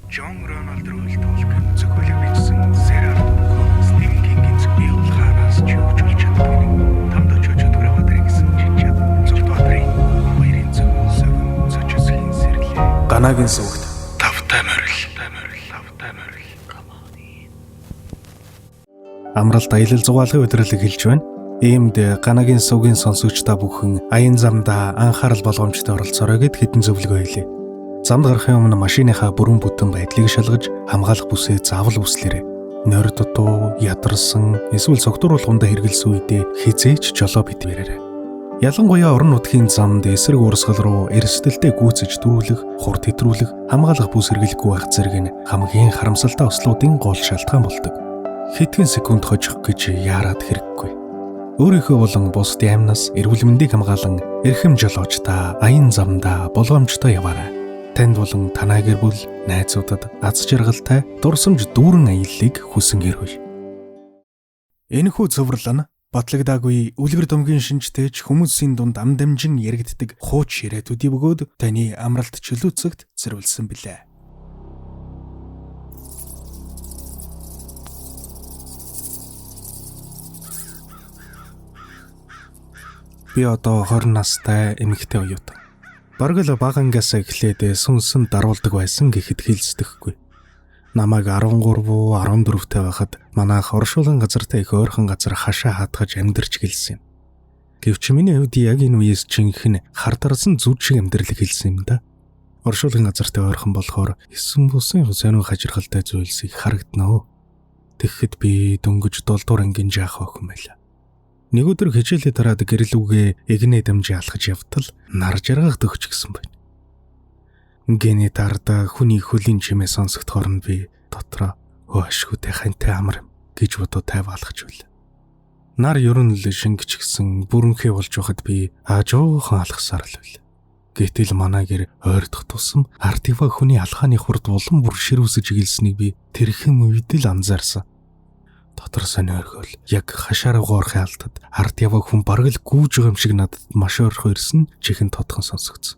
Жон Рональд Толкин зөвхөлөг бичсэн Сэрар Стивен Кингийн зөвхий улхаараас ч өгч болж чаддаг. Тамд очиж Түрэгбаатарын гэсэн жижиг Зүлбаатарын хоёрын зөвхөн зочисхийн сэрлээ. Ганагийн сүгт Тавтай морил. Амралт аялал зугаалгын удирдлыг хэлж байна. Иймд Ганагийн сүгийн сонсогч та бүхэн аян замда анхаарал болгоомжтой оролцоорой гэд хэдэн зөвлөгөө хэлье. Замд гарахын өмнө машиныхаа бүрэн бүтэн байдлыг шалгаж хамгаалах бүсээ заавал үслээрэй. Нойр дутуу, ядарсан, эсвэл цогтууруулгундаа хэрэгэлсэн үедээ хизээч жолоо битвэрээрэй. Ялангуяа орон нутгийн замд эсрэг урсгал руу эрсдэлтэй гүйцэж дөрүүлэх, хурд хэтрүүлэх, хамгаалах бүс хэрэглэхгүй байх зэрэг нь хамгийн харамсалтай ослуудын гол шалтгаан болдог. Хэдхэн секунд хожих гэж яарад хэрэггүй. Өөрийнхөө болон бусдын амнаас эрүүл мэндийг хамгаалан эрхэм жолоочдоо аян замдаа болгоомжтой яваарай. Танд болон танай гэр бүл, найзуудад аз жаргалтай дурсамж дүүрэн аяллыг хүсэн хэрвээ. Энэхүү цуврал нь батлагдаагүй үлгэр домгийн шинжтэйч хүмүүсийн дунд ам дамжин яригддаг хууч ширээдүүдийн бөгөөд таны амралт чөлөөцөгт зориулсан билээ. Би одоо 20 настай эмэгтэй оюутан. Бараг л бага ангиас эхлээд сүнсэн даруулдаг байсан гэхэд хэлцдэхгүй. Намайг 13, 14-тэй байхад манайх оршуулгын газартай их ойрхон газар хашаа хатгаж амьдарч гэлсэн юм. Гэвч миний хувьд яг энэ үеэс жинхэнэ хардарсан зүд шиг амьдрал хэлсэн юм да. Оршуулгын газартай ойрхон болохоор 9 бусын сонио хажиргалтай зүйлс их харагдана. Тэгэхэд би дөнгөж 7 дугаар ангийн жаах охин байлаа. Нэг өдөр хичээлээ дараад гэрэлүүгээ эгнээ дамжин алхаж явтал нар жаргах төгч гисэн байна. Гэнэ тарда хүний хөлийн чимээ сонсогдохоор нь би дотроо өшгөтэй хантай амар гэж бодоо тайв алхаж байл. Нар ерөн л шингэж гисэн бүрэнхээ болж байхад би аажуухан алхасаар л байл. Гэтэл манай гэр ойрдох тусам артива хүний алхааны хурд улам бүр ширүүсэж игэлснийг би тэрхэн үед л анзаарсан. Дотор сонирхол яг хашаараа гоорхын алдад ард яваг хүн бараг л гүүж байгаа юм шиг надад маш ойрхон ирсэн чихэн тодхон сонсогдсон.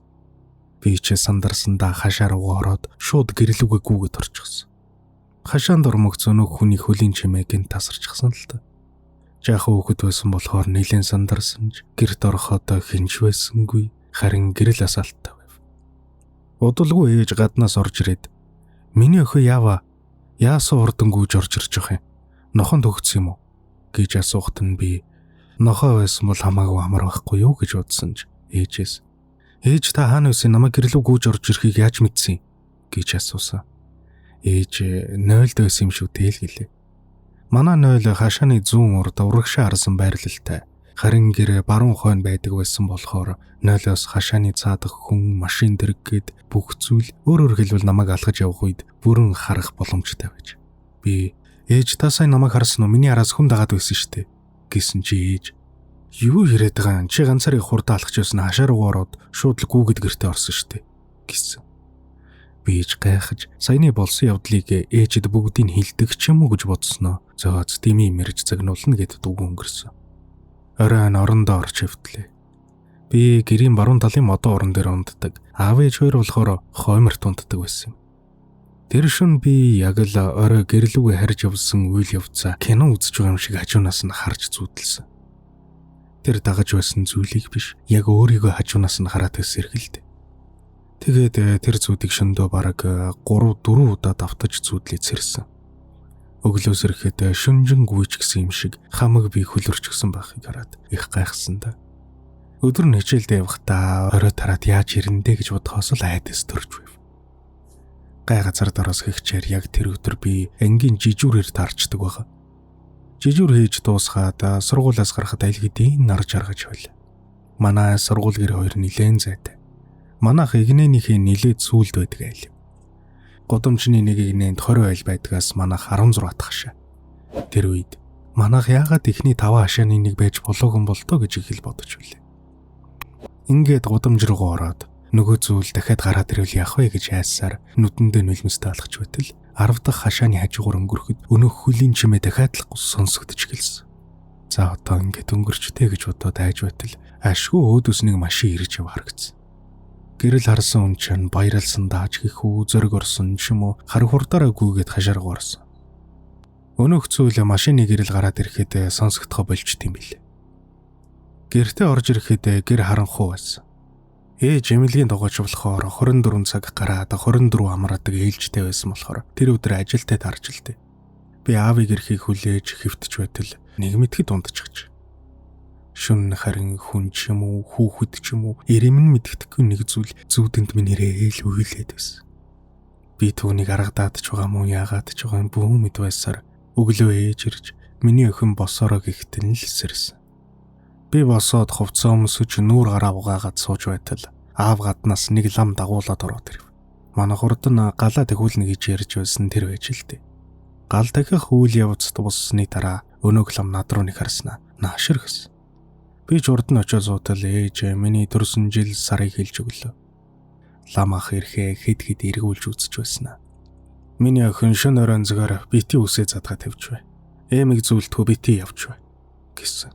Би ч сандарсандаа хашаараа гоороод шууд гэрэлүүгээ гүүгээд орчихсон. Хашаанд ормогц өнөөх хүний хөлийн чимээг нь тасарчихсан л та. Жаахан хүүхэд байсан болохоор нэлээд сандарсанж гэрт ороход хинж байсангүй харин гэрэл асаалттай байв. Удалгүй ээж гаднаас орж ирээд миний өхөө яасан урдан гүйж орж ирж байгаа юм. Нохон төгсөн юм уу гэж асуухт нь би нохоо байсан бол хамаагүй амар байхгүй юу гэж бодсон ч ээжээс ээж та хаана байсан намайг гэрлүү гүйж орж ирэхийг яаж мэдсэн гэж асуусан. Ээж 0-д байсан юм шүү дээ л гэлээ. Манай 0 хашааны зүүн урд урагшаа харсан байрлалтай. Харин гэр баруун хойно байдаг байсан болохоор 0-оос хашааны цаадах хүн машин дэргэгээд бүх зүйл өөрөөр хэлбэл намайг алхаж явах үед бүрэн харах боломжтой байж. Би ээж та сайн намайг харсан уу? Миний араас хүн дагаад байсан штэ гэсэн чи ээж юу яриад байгаа юм? Чи ганцаараа хурдаа алхаж байсан хашаараа ороод шууд л гүүгэд гэртээ орсон штэ гэсэн. Би ээж гайхаж саяны болсон явдлыг ээжэд бүгдийг хэлдэг ч юм уу гэж бодсноо. Зөөц дими мэрж загнуулна гэд дүүг өнгөрсөн. Оройн орондоо орж хөвтлээ. Би гэрийн баруун талын модон орон дээр унддаг. Аав ээж хоёр болохоор хойморт унддаг байсан юм. Тэр шөнө би яг л орой гэрлүүгээ харж явсан үйл явцаа кино үзэж байгаа юм шиг хажуунаас нь харж зүудэлсэн. Тэр дагаж байсан зүйлийг биш, яг өөрийгөө хажуунаас нь хараад эсэргэлдэ. Тэгээд тэр зүудийг шөндөө бараг 3-4 удаа давтаж зүудлээ цэрсэн. Өглөөс ирэхэд шүнжин гүйч гисэн юм шиг хамаг би хөлөрчгсөн байхыг хараад их гайхсан да. Өдөр нь хичээлдээ явахдаа орой тараад яаж ирэндэ гэж бодхоос л айдас төрж байв. Гай газар дороос хэгчээр яг тэр өдөр би ангийн жижүүрээр таарчдаг байгаа. Жижүүр хийж дуусгаад сургуулиас гарахад аль хэдийн нар жаргаж байл. Манай сургууль гэр хоёр нилээн зайтай. Манайх игнээнийхээ нилээд сүулд байдаг айл. Годомчны нэг игнээнд 20 айл байдгаас манайх 16 дахь хашаа. Тэр үед манайх яагаад ихний 5 хашааны нэг байж болоогүй бол тоо гэж их л бодож байлаа. Ингээд годомж руу ороод нөгөө зүйл дахиад гараад ирвэл яах вэ гэж айсаар нүдэндээ нулимстай алхаж байтал 10 дахь хашааны хажуугаар өнгөрөхөд өнөөх хөлийн чимээ дахиад л сонсогдож гэлсэн. За одоо ингээд өнгөрчтэй гэж бодоод айж байтал ашгүй өөдөөс нэг машин ирж яв харагдсан. Гэрэл харсан хүн чинь баярлсан дааж гихүү зөрг орсон ч юм уу хар хурдаараа гүйгээд хашаарга орсон. Өнөөх зүйл машины гэрэл гараад ирэхэд сонсогдохоо болчт юм билээ. Гэртээ орж ирэхэд гэр харанхуй байсан. Ээж эмнэлгийн дугойч болохоор 24 цаг гараад 24 амраадаг ээлжтэй байсан болохоор тэр өдөр ажилдаа тарж илдэ. Би аавыг ирэхийг хүлээж хэвтэж байтал нэг мэдхэд ундчихж. Шүн харин хүн ч юм уу хүүхэд ч юм уу ирэм нь мэддэхгүй нэг зүйл зүудэнд минийрээ эл үйлээд байсан. Би түүнийг аргадаад ч байгаа мó яагаад ч байгаа бүү мэд байсаар өглөө ээж ирж миний охин босороо гэхтэн л эсэрсэн. Би босоод хувцас өмсөж нүүр гараа угаагаад сууж байтал аав гаднаас нэг лам дагуулад ороод ирв. Манай хурдан галаа тахиулна гэж ярьж байсан тэр байж л дээ. Гал дахих үйл явц дуусны дараа өнөөх лам над руу нэг харснаа наашир гэсэн. Би ч урд нь очиж зуутал ээж миний төрсөн жил сарыг хэлж өглөө. Лам ах ирэхээ хэд эргүүлж үзэж байснаа. Миний охин шөнө оройн зөөр бити үсээ задгаа тавьж бай. Эмэг зүйлтгөө бити явж бай гэсэн.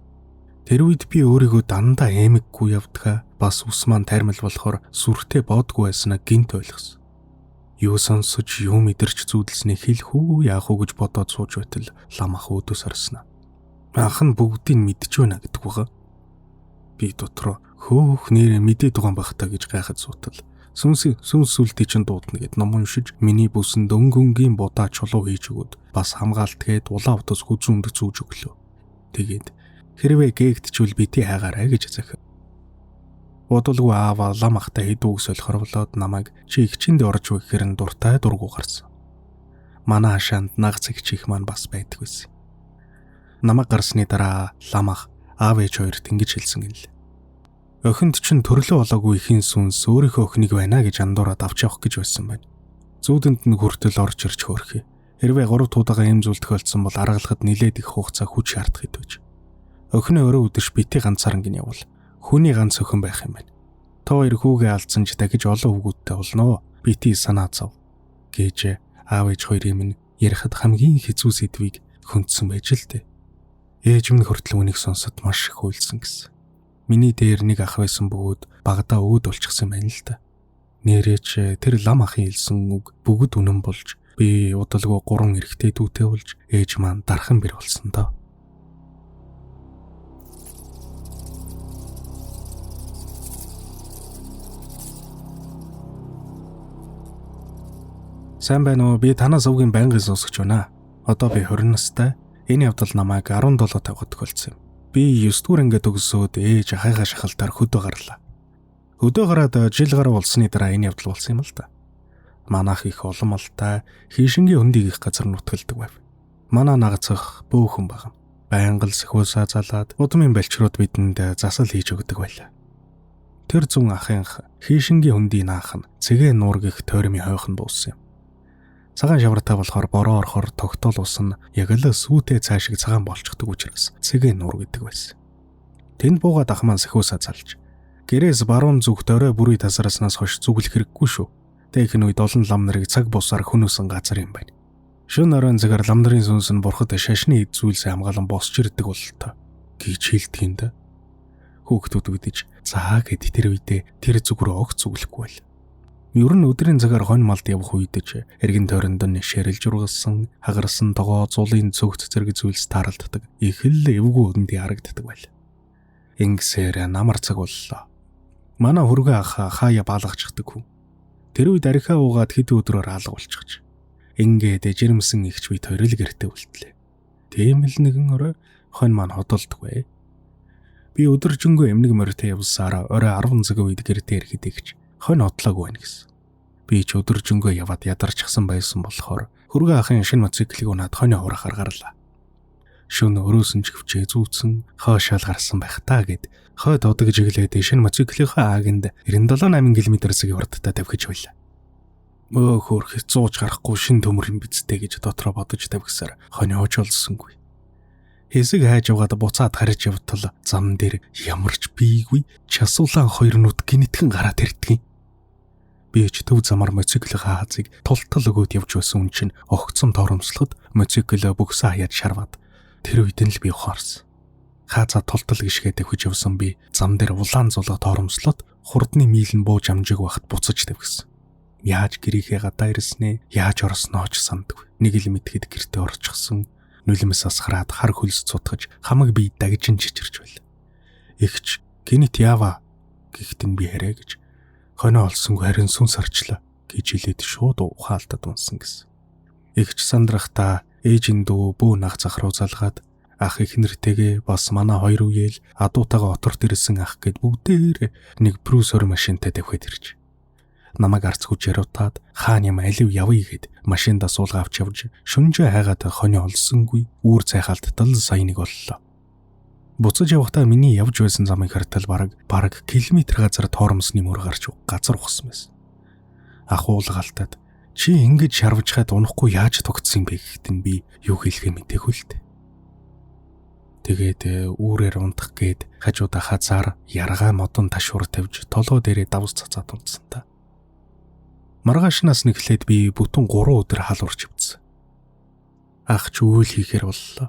Тэр үед би өөрийгөө дандаа эмэггүй явдгаа бас ус маань тайрмал болохоор сүртэй боодгүй байснаа гинт ойлгосон. Юу сонсож юу мэдэрч зүудэлсний хэлэх үү яах уу гэж бодоод сууж байтал лам ах өөдөөс харснаа. Анх нь бүгдийг мэдж байна гэдэг байгаа. Би дотроо хөөх нэрэ мэдээд байгаа байх та гэж гайхаж суутал. Сүнс сүлтий чинь дуудна гэд ном уншиж миний бүсэнд өнгөнгийн будаа чулуу хийж өгöd бас хамгаалт гээд улаан утас хүзүүнд зүүж өглөө. Тэгээд хэрвээ гээгдчихвэл бити хайгаарай гэж захив. Бодолгүй аава лам ахтай хэдүүг солихорлоод намайг чи игчинд орж буй гэхэрэн дуртай дургу гарсан. Манай хашаанд наг цэгчих маань бас байдаг байсан. Намайг гарсны дараа лам ах аав ээж хоёрт ингэж хэлсэн гэнэ. Охинд чинь төрлөө болоогүй ихийн сүнс өөрийнхөө охиныг байна гэж андуураад авч явах гэж байсан байна. Зүүдэнд нь хүртэл орж ирж хөөрхий. Хэрвээ 3 туудагаа ийм зүйл тохиолдсон бол аргалахад нилээд их хугацаа хүч шаардах хэвэж. Охины өрөө өдөрш бити ганцаараа гин явал хүний ганц охин байх юм байна. Та хоёр хүүгээ алдсан ч дахиж олон хүүгүүдтэй болноо. Бити санаа зов гэж аав ээж хоёрын минь ярихад хамгийн хэцүү сэдвийг хөндсөн байж л дээ. Ээж минь хүртэл үнийг сонсоод маш их хуйлсан гэсэн. Миний дээр нэг ах байсан бөгөөд багадаа өөд болчихсон байна л да. Нэрээч тэр лам ахын хэлсэн үг бүгд үнэн болж би удалгүй 3 эрэгтэй дүүтэй болж ээж маань дархан бэр болсон доо. Сайн байна уу? Би танаас өвгийн байнгын сонсогч байна. Одоо би 20 настай. Энэ явдал намайг 17 тавгад тохиолдсон юм. Би 9 дугаар ангид төгсөөд ээж ахыгаа шахалтаар хөдөө гарлаа. Хөдөө гараад жил гаруй болсны дараа энэ явдал болсон юм л да. Манайх их олон малтай хийшингийн хөндийг их газар нутгалдаг байв. Манай нагацх бөөхөн баг. Байнгал сахиусаа залаад удмын балчрууд бидэнд засал хийж өгдөг байлаа. Тэр зүүн ахынх хийшингийн хөндийн наах нь цэгээ нуургих тойрмын хойхон дууссан юм. Цагаан шавартай болохоор бороо орохоор тогтоол ус нь яг л сүүтэй цаашиг цагаан болчихдог учраас цэгээ нуур гэдэг байсан. Тэнд буугаад ах маань сахиусаа залж гэрээс баруун зүгт орой бүрий тасраснаас хойш зүглэх хэрэггүй шүү. Тэгэх үед олон лам нарыг цаг бусаар хөнөөсөн газар юм байна. Шөнө оройн цагаар лам нарын сүнс нь бурхад шашны эд зүйлсээ хамгаалan босч ирдэг бололтой гэж хэлдэг юм да. Хүүхдүүд үдэж заа гэд тэр үедээ тэр зүг рүү огт зүглэхгүй байл. Ер нь өдрийн цагаар хонь малд явах үедэж эргэн тойронд нь ширэлж ургалсан, хагарсан тогоо зулын цогц зэрэг зүйлс тааралддаг. Их л эвгүй өндий харагддаг байл. Ингэсээр намар цаг боллоо. Манай хөргөө ах хаяа баалгачдаг хүн. Тэр үед архиа уугаад хэд өдрөөр хаалга болчихж. Ингээд жирэмсэн ихч бит хоёр л гэртээ үлдлээ. Тийм л нэгэн орой хонь маань хотолдгүй. Би өдөржингөө эмнэг морьтой явсаар орой 10 цагийн үед гэртээ ирэхэд ихч хонь отлоогүй байна гэсэн. Би ч өдөржингөө яваад ядарчихсан байсан болохоор хөргөө ахын шинэ мотоциклийг унаад хонь хуурахаар гарлаа. Шөнө өрөөсөн ч хөвчөө зүүцэн хоошоол гарсан байх таа гэд хой дуудагж иглээд шинэ мотоциклийнхаа аагинд 97-8 км/цаг хурдтай тавьж байлаа. Мөө хөөх зууж гарахгүй шин төмөр юм бицтэй гэж дотроо бодож тавьгсаар хонь оожолсонгүй. Хэсэг хайж яваад буцаад харж явтал зам дээр ямарч бийгүй часуулан хоёр нүд гинэтхэн гараад ирдэг юм. Би ч төв замаар мотоциклийнхаа хазыг тултал өгөөд явж байсан хүн чинь огцом торомслоход мотоцикл бүгсээ хаяад шарваад тэр үед нь л би ухаарсан. Хаазаа тултал гიშгээ тавьж явсан би зам дээр улаан зулаа торомслоод хурдны мийл нь бууж амжиг байхад буцаж тавьгсан. Яаж гэрийнхээ гадаа ирснээ, яаж оросноо ч сандгүй. Нэг л мэдхэд гэртээ орчихсон. Нулимс асгараад хар хөлс цутгаж хамаг бие дагжин чичирч байл. Игч гинит яава гэхдээ би хараа гэж хоноо олсонгүй харин сүнс арчлаа гэж хэлээд шууд ухаалтад унсан гэсэн. Игч сандрахта ээжийн дүү бүү нах зах руу залгаад ах их нэртэйгээ бас манай хоёр үеэл адуутайгаа оторт ирсэн ах гэд бүгдээр нэг брусер машинтай тавхид ирж. Намайг арцгүйж яруудаад хаан юм алив явъя гэд машиндаа суулга авч явж шүнжээ хайгаад хоноо олсонгүй үүр цайхаалттал саяныг боллоо. Буцаж явахдаа миний явж байсан замын хартал бараг километр газар тоормсны мөр гарч газар ухсан байсан. Ах уулгаалтад чи ингэж шарвж хаад унахгүй яаж тогтсон бэ гэхэд нь би юу хэлэхээ мэдээгүй л дээ. Тэгээд үүрээр унтах гээд хажуудаа хазаар яргаа модон ташуур тавьж толгой дээрээ давс цацаад унтсан та. Маргаашнаас нэглээд би бүтэн 3 өдөр халуурч өвдсөн. Ах ч үйл хийхээр боллоо.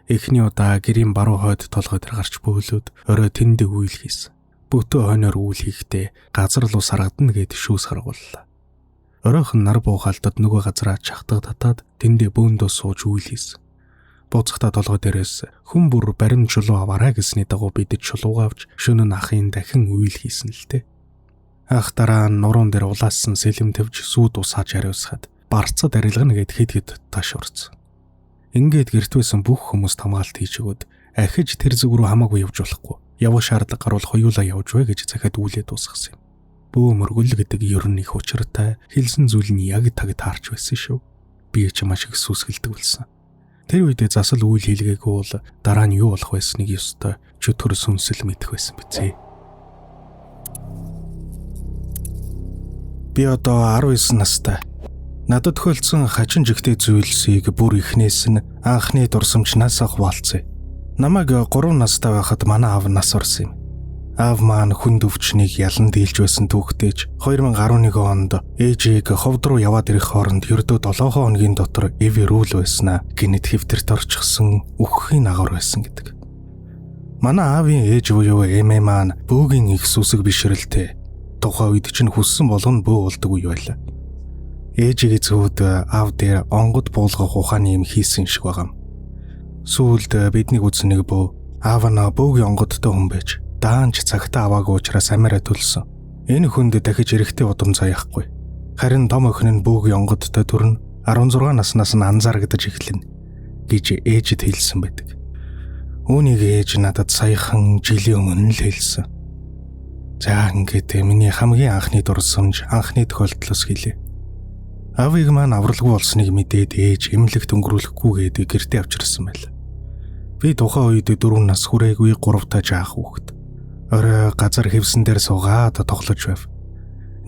Эхний удаа гэрийн баруун хойд толгой дээр гарч бөөлөөд орой тэндээ үйл хийсэн. Бүтэн хойноор үйл хийхдээ газар луу саргадна гэд шүүс харгууллаа. Оройхон нар буухалтад нөгөө газараа чахтаг татаад тэндээ бөөндөө сууж үйл хийсэн. Буцахтаа толгой дээрээс хүн бүр барим чулуу аваарай гэсний дагуу бид чулуугаа авч шөнө ахын дахин үйл хийсэн л дээ. Ах дараа нь нуруунд дээр улаасан сэлэм тавьж сүүд усааж ариусгаад барцад арилгана гэд хэд таашуурсан. Ингээд гэртвэсэн бүх хүмүүст хамгаалт хийж өгöd ахиж тэр зүг рүү хамаагүй явж болохгүй. Явах шаардлага гарвал хоёулаа явж вэ гэж захиадүүлээ дуусгасан юм. Бөө мөргөл гэдэг ер нь их учиртай хэлсэн зүйл нь яг таг таарч байсан шүү. Би ч маш их сүсгэлдэг болсон. Тэр үедээ засал үйл хийлгээгүй бол дараа нь юу болох байсныг ёстой чөтгөр сүнсэл мэдэх байсан бизээ. Би одоо 19 настай. Надад тохиолдсон хачин жигтэй зүйлсийг бүр ихнээс нь анхны дурсамжнаас хуваалцъя. Намайг 3 настай байхад манай аав нас орсон юм. Аав маань хүнд өвчнийг ялан дийлж байсан түүхтэйч 2011 онд ээжийг ховд руу яваад ирэх хооронд ердөө 7 хоногийн дотор эвэрүүл байснаа гинэт хэвтэрт орчихсон үхэхийн агуур байсан гэдэг. Манай аавын ээж буюу эмээ маань бөөгийн их сүсэг бишрэлтэй. Тухайн үед чинь хүссэн болгоно бөө болдог үе байлаа. Ээжигээ зүүд аав дээр онгод буулгах ухааны юм хийсэн шиг байгаа юм. Сүүлд биднийг үзсэн нэг бөө аав нь бөөгийн онгодтой хүн байж даанч цагтаа аваагүй учраас амиараа төлсөн. Энэ хүнд дахиж эрэхтэй удам заяхгүй. Харин том охин нь бөөгийн онгодтой төрн 16 наснаас нь анзаарагдаж эхэлнэ гэж ээжид хэлсэн байдаг. Үүнийг ээж надад саяхан жилийн өмнө л хэлсэн. За ингээд миний хамгийн анхны дурсамж анхны тохиолдлоос хэлээ. Аавыг маань авралгүй болсныг мэдээд ээж эмнэлэгт өнгөрүүлэхгүйгээд гэртээ авчирсан байл. Би тухайн үед 4 нас хүрээгүй 3 та жаах хүүхэд. Орой газар хэвсэн дээр суугаад тоглож байв.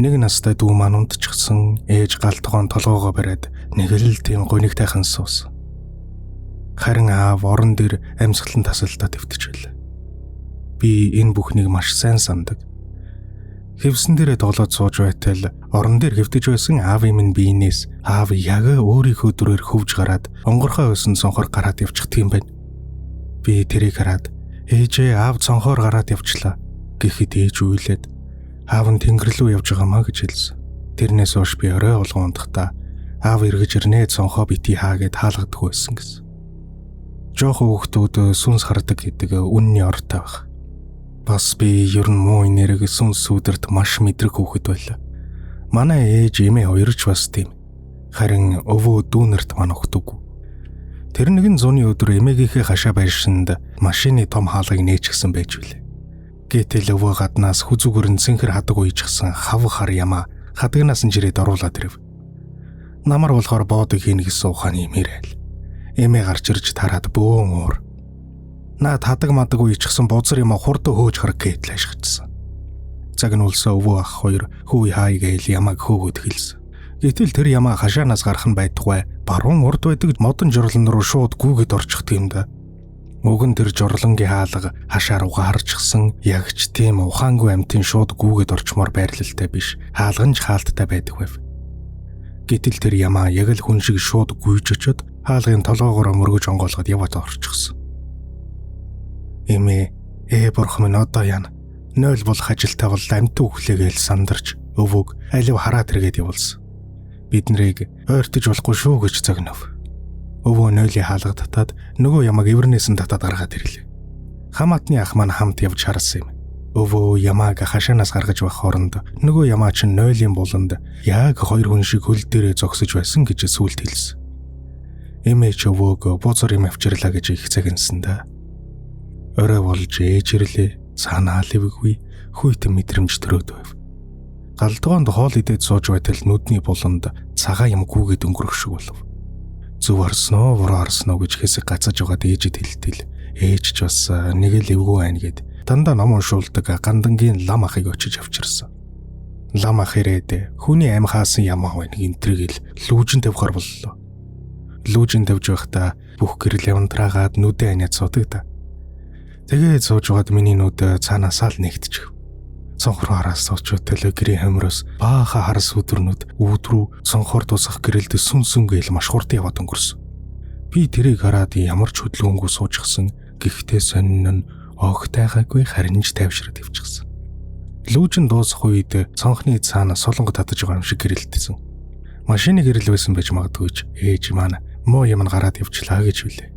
Нэг настай дүү маань унтчихсан, ээж гал тогоон толгоогоо бариад нэг л тийм гонигтайхан суусан. Харин аав орон дээр амьсгалан тасалдаа твтэж байлаа. Би энэ бүхнийг маш сайн сандаг. Хэвсэн дээрээ тоглоод сууж байтал орон дээр хэвтэж байсан аавын минь биенээс аав яг өөрийнхөө дүрээр хөвж гараад онгорхой байсан цонхоор гараад явчихдаг юм байна. Би тэрийг хараад ээжээ аав цонхоор гараад явчлаа гэхэд ээж үйлээд аав нь тэнгэр рүү явж байгаамаа гэж хэлсэн. Тэрнээс хойш би орой болгон унтахдаа аав эргэж ирнэ цонхоо бити хаа гэд хаалгадаг байсан гэсэн. Жохоо хүүхдүүд сүнс хардаг гэдэг үнний ортой байх. Бас би ер нь муу нэрэг сүнс сүдэрт маш мэдрэг хүүхэд байлаа. Манай ээж эмээ хоёрч бас тийм. Харин өвөө дүүнерт маань өгдөггүй. Тэр нэгэн зуны өдөр эмээгийнхээ хашаа байршинд машины том хаалгыг нээчихсэн байж билээ. Гэтэл өвөө гаднаас хүзүүгөр нь цэнхэр хадаг уйчихсан хав хар ямаа хадагнаас нь жирээд оруулаад ирэв. Намар болохоор боодог хийнэ гэсэн ухааны эмээрэл. Эмээ гарч ирж тараад бөөн уур. Наад хадаг мадаг уйчихсан бузар юм хурд хөөж харах гээд л ашигчсан. Цаг нь улсаа өвөө ах хоёр хүү хай гээл ямаг хөөгөд хэлсэн. Гэтэл тэр ямаа хашаанаас гарах нь байдгүй баруун урд байдаг модон жорлон руу шууд гүгэд орчихдаг юм да. Уг нь тэр жорлонгийн хаалга хашаа руугаа харчихсан яг ч тийм ухаангүй амтын шууд гүгэд орчмоор байрлалтай биш хаалганж хаалттай байдаг байв. Гэтэл тэр ямаа яг л хүн шиг шууд гүйж очоод хаалгын толгоогоор мөргөж онгоолгоод яваад орчихсон. Эмээ бурхан минь одоо яана. Нойл болох ажилтай бол амтан өглөөгээл сандарч өвөг алив хараад иргээд явуулсан. Бид нарыг ойртож болохгүй шүү гэж зогнов. Өвөө нойлын хаалга татаад нөгөө ямаг эвэрнээс нь татаад гаргаад ирлээ. Хамаатны ах маань хамт явж харсан юм. Өвөө ямааг хашаанаас гаргаж байх хооронд нөгөө ямаа чинь нойлын буланд яг 2 хүн шиг хөл дээрээ зогсож байсан гэж сүлд хэлсэн. Эмээч өвөөг бузар юм авчирлаа гэж их цагинсан да. Орой болж ээж ирлээ. Цаанаа ливгүй хүйтэн мэдрэмж төрөөд байв. Галдгоонд хоол идээд сууж байтал нүдний буланд цагаан юм гүгээд өнгөрөх шиг болов. Зүв орсноо, буруу орсноо гэж хэсэг гацаж байгаад ээжэд хэлтэл. Ээж ч бас нэг л эвгүй байна гэд дандаа ном уншуулдаг гандангийн лам ахыг очиж авчирсан. Лам ах ирээд хүний амь хаасан ямаа байна гинтрийг л лүүжин тавихаар боллоо. Лүүжин тавьж байхдаа бүх гэрэл явантраагаад нүдэн аниад суудагда. Тэгээд сууж байгаад миний нүд цаанаасаа л нэгтчих. Цонхор хараас суучвал гэрийн хомроос бааха харс өдрнүүд өвдрүү цонхор тусах гэрэлд сүн гээл маш хурдан яваад өнгөрсөн. Би тэрийг хараад ямар ч хөдөлгөөнгүй суужчихсан. Гэхдээ сонин нь огтайгаагүй харин ч тайвшраад явчихсан. Лүүжин дуусах үед цонхны цаанаа солонго татаж байгаа юм шиг гэрэлтсэн. Машины гэрэл байсан байж магадгүй ч ээж маань муу юм гараад явчлаа гэж билээ.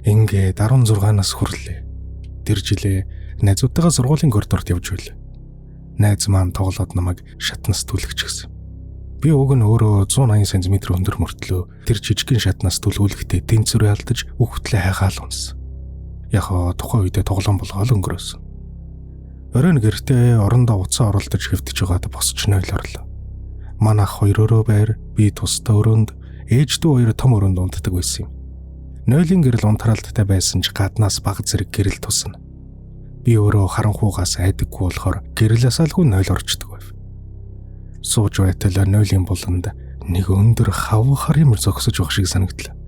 Ингээд 16-наас хүрлээ. Тэр жилээ найзуудтайгаа сургуулийн коридорт явж байлаа. Найз маань тоглоод намайг шатнаас түлхчихсэн. Би уг нь өөрөө 180 см өндөр мөртлөө тэр жижигхэн шатнаас түлхүүлэхдээ тэнцвэрээ алдаж үхтлээ хайгаал унсан. Яг тухайн үедээ тоглоом болгоол өнгөрөөсөн. Оройн гэртээ орондоо уцаа оролдож хэвтэж байгаад босч нойл орлоо. Манайх хоёроо байр, би тусдаа өрөөнд, ээж дүү хоёр том өрөөнд унтдаг байсан юм. Нойлын гэрэл унтраалттай байсан ч гаднаас баг зэрэг гэрэл тусна. Би өөрөө харанхуугаас айдаггүй болохоор гэрэлээс алгүй нойл орчдөг байв. Сууж байтал нойлын буланд нэг өндөр хавхар юм зогсож байх шиг санагдлаа.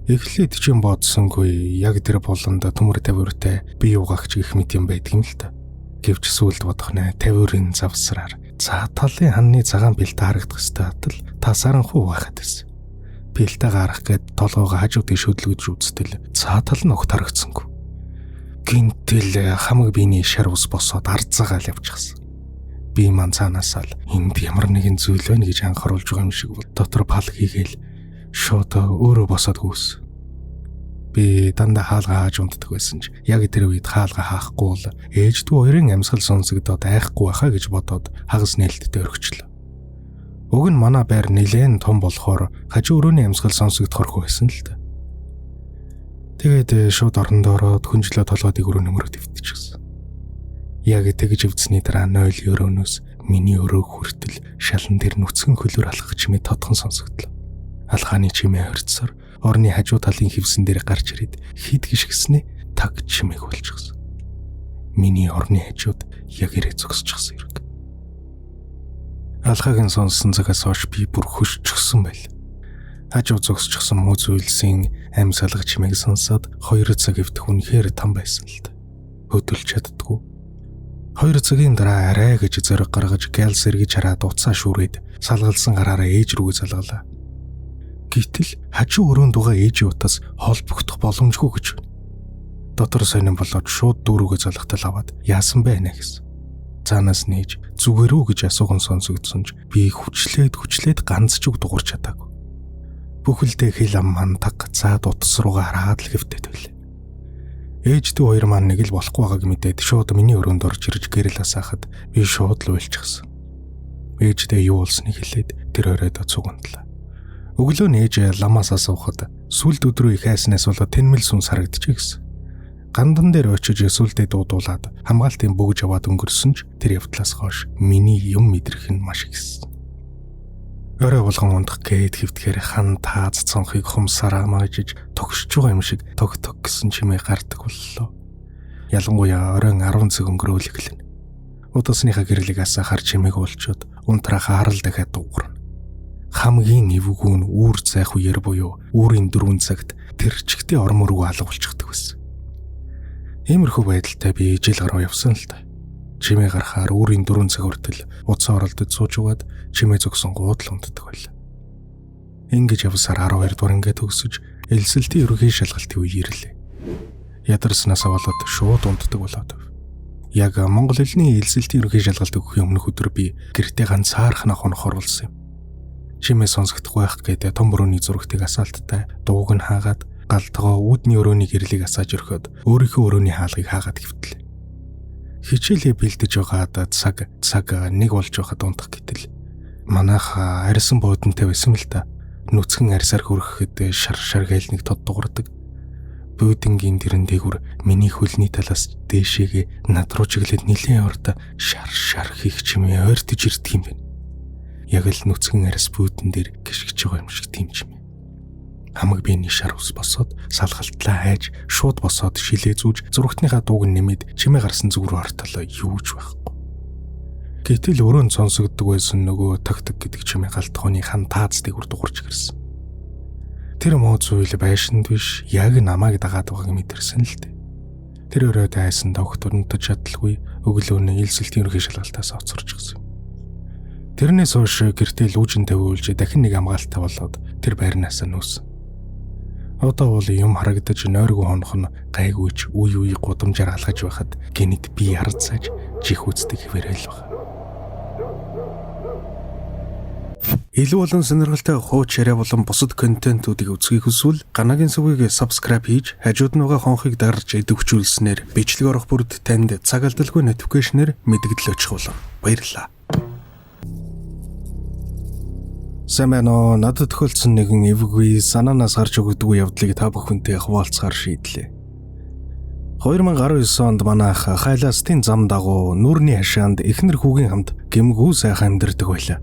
Эхлээд ч юм бодсонгүй яг тэр буланд төмөр тавиуртай би угаагч гэх мэт юм байдаг юм л та. Гэвч сүлд бодох нэ тавиурын завсраар цаа талын ханны цагаан бэлт харагдах ёстой атал та саранхуу байхад байсан. Бэлтээ гарах гээд толгоогоо хажуудыг шөдлөж үзтэл цаа тал нь огт харагдсангүй. Гинтэл хамаг биений шар ус босоод арцаагаал явчихсан. Би маань цаанаасаа л энд ямар нэгэн зүйл байна гэж анхааруулж байгаа юм шиг бол дотор пал хийгээл шууд өөрөө босоод гүйс. Би дандаа хаалгаа хааж унтдаг байсан ч яг тэр үед хаалгаа хаахгүй бол ээж дүү хоёрын амьсгал сонсогдоод айхгүй байхаа гэж бодоод хагас нээлттэй өргөчлөө. Уг нь манай байр нэлээд том болохоор хажуу өрөөний амьсгал сонсогдохоргүй байсан л та. Тэгээд шууд орондоо ороод хүнжлөө толгойд өрөөний мөрөд өвтчихсэн. Яг тэгж өвдсөний дараа нойл өрөөнөөс миний өрөө хүртэл шалан дээр нүцгэн хөлөөр алхах чимээ тодхон сонсогдлоо. Алхааны чимээ хорцсоор орны хажуу талын хевсэн дээр гарч ирээд хид гიშгснээ таг чимээг болчихсон. Миний орны хажууд яг ирээ зогсчихсан хэрэг. Алхагийн сонссон цагаас хойш би бүр хөшчихсөн байл. Хажуу зогсчихсон муу зүйлсийн амьсгалах чимээг сонсоод 2 цаг эвдэх үнэхээр там байсан л да. Хөдөлж чаддгүй. 2 цагийн дараа арай гэж зориг гаргаж гял сэргэж хараад уцаа шүүрээд салгалсан гараараа ээж рүүгээ залгалаа. Гэтэл хажуу өрөөнд байгаа ээжийн утас холбогдох боломжгүй гэж байна. Дотор сонирн болоод шууд дүүрүүгээ залгатал аваад яасан бэ гэсэн. Цаанаас нээж зүгээр үү гэж асууган сонсогдсон ч би хүчлээд ганц ч үг дуурч чадаагүй. Бүхэлдээ хэл ам маань таг цаад утас руугаа хараад л хэвтээд байлаа. Ээж дүү хоёр маань нэг л болохгүй байгааг мэдээд шууд миний өрөөнд орж ирж гэрэл асаахад би шууд л уйлчихсан. Ээждээ юу болсныг хэлээд тэр оройд цугандлаа. Өглөө нь ээж ламаас асуухад сүлд өдрөө их айснаас болоод тэнмэл сүнс харагдчих гэсэн. Гандан дээр очиж сүлдээ дуудуулаад хамгаалтын бөгж аваад өнгөрсөн ч тэр явдлаас хойш миний юм мэдрэх нь маш ихсэн. Орой болгон ундах гээд хөвтгээр хан тааз цонхыг хумсараа маажиж тогшиж байгаа юм шиг тог гэсэн чимээ гардаг боллоо. Ялангуяа оройн 10 цаг өнгөрөөл эхлэнэ. Удасныхаа гэрлийг асаахаар чимээг болчоод унтраахаа харал дахиад дуугарна. Хамгийн эвгүй нь үүр зайх үеэр буюу үүрийн 4 цагт тэр чигтээ ормор руу алга болчихдог байсан. Иймэрхүү байдалтай би жил гаруй явсан л та. Чимээ гарахаар үүрийн 4 цаг хүртэл уцаа оролдож сууж угаад чимээ зогсон гуудал унтдаг байлаа. Ингэж явсаар 12 дугаар ингээд төгсөж элсэлтийн ерөнхий шалгалтын үе ирлээ. Ядарснаас болоод шууд унтдаг болоод. Яг монгол хэлний элсэлтийн ерөнхий шалгалт өгөхийн өмнөх өдөр би гэртээ ганцаархнаа хонохор болсон юм. Чимээ сонсогдох байх гэдэг том өрөөний зурагтыг асаалттай дууг нь хаагаад галтгоо үүдний өрөөний гэрлийг асааж өрхөд өөрийнхөө өрөөний хаалгыг хаагаад хэвтлээ. Хичээлээ бэлдэж байгаад цаг 1 болж байхад унтах гэтэл манайх арьсан буудантай байсан л та. Нүцгэн арьсаар хөрөхөд шар гэлнийг тод дуурдаг. Буудингийн дэрэн дээгүр миний хөлний талаас дээшээгээ над руу чиглээд нилээн урд шар хийх чимээ ойртож ирдэг юм байна. Яг л нүцгэн арьс буудан дээр гიშгэж байгаа юм шиг тийм чимээ. Хамаг биений шар ус босоод салгалтлаа хайж шууд босоод шилээ зүүж зурагтныхаа дууг нэмээд чимээ гарсан зүг рүү ортолоо юуж байхгүй. Гэтэл өрөөнд сонсогддог байсан нөгөө тагтаг гэдэг чимээ галтгооны хан тааз дээгүр дуурч гэрсэн. Тэр муу зүйл байшинд биш яг намайг дагаад байгааг мэдэрсэн л дээ. Тэр өрөөд айсан докторнод чадалгүй өглөөний элсэлтийн ерөнхий шалгалтаас оцорч гисэн. Тэрнээс хойш гэртээ лүүжин тавиулж дахин нэг амгаалтай болоод тэр байрнаас нүүсэн. Одоо бол юм харагдаж нойргүй хонох нь гайгүйч үе гудамжаар алгаж байхад гинэд би ярцааж чих үздэг хэвээрэл байна. Илүү болон сонирхолтой хууч яриа болон бусад контентуудыг үзхийг хүсвэл Ганагийн сүгийг subscribe хийж хажууд нь байгаа хонхыг дарж идэвхжүүлснээр бичлэг орох бүрд танд цаг алдалгүй notification-ээр мэдэгдэл очих болно. Баярлалаа. Сэмэно надад тохиолдсон нэгэн эвгүй санаанаас гарч өгдөг явдлыг та бүхэнтэй хуваалцахаар шийдлээ. 2019 онд манайх хайлаастын зам дагуу нүүрний хашаанд эхнэр хүүгийн хамт гэмгүү сайхан амьдардаг байлаа.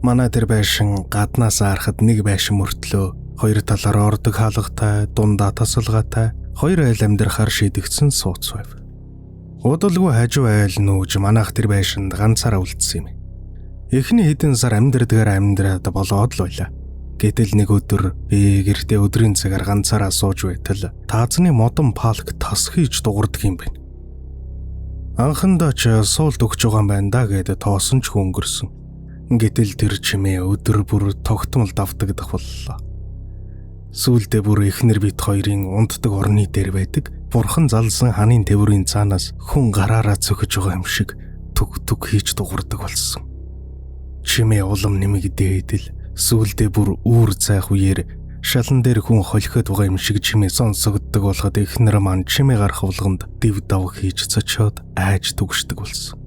Манай тэр байшин гаднаас харахад нэг байшин мөртлөө хоёр талаар ордог хаалгатай, дундаа тасалгаатай, хоёр айл амьдрахаар шийдэгдсэн сууц байв. Удалгүй хажуу айл нүүж манайх тэр байшинд ганцаараа үлдсэн юм. Эхний хэдэн сар амьдраад болоод л байлаа. Гэтэл нэг өдөр би гэртээ өдрийн цагаар ганцаараа сууж байтал таазны модон палк тас хийж дуурдаг юм байна. Анхандаа ч суулт өгч байгаа юм байна да гэдээ тоосон ч хөнгөрсөн. Гэтэл тэр чимээ өдөр бүр тогтмол давтагдах боллоо. Сүүлдээ бүр эхнэр бит хоёрын унтдаг орны дээр байдаг бурхан залсан ханын тэврийн цаанаас хүн гараараа цөхөж байгаа юм шиг түг хийж дуурдаг болсон. Чимээ улам нэмэгдээдэл сүүлдээ бүр үүр цайх үеэр шалан дээр хүн холиход байгаа юм шиг чимээ сонсогддог болоход эхнэр маань чимээ гарах болгонд дэв дав хийж цочоод айж түгшдэг болсон.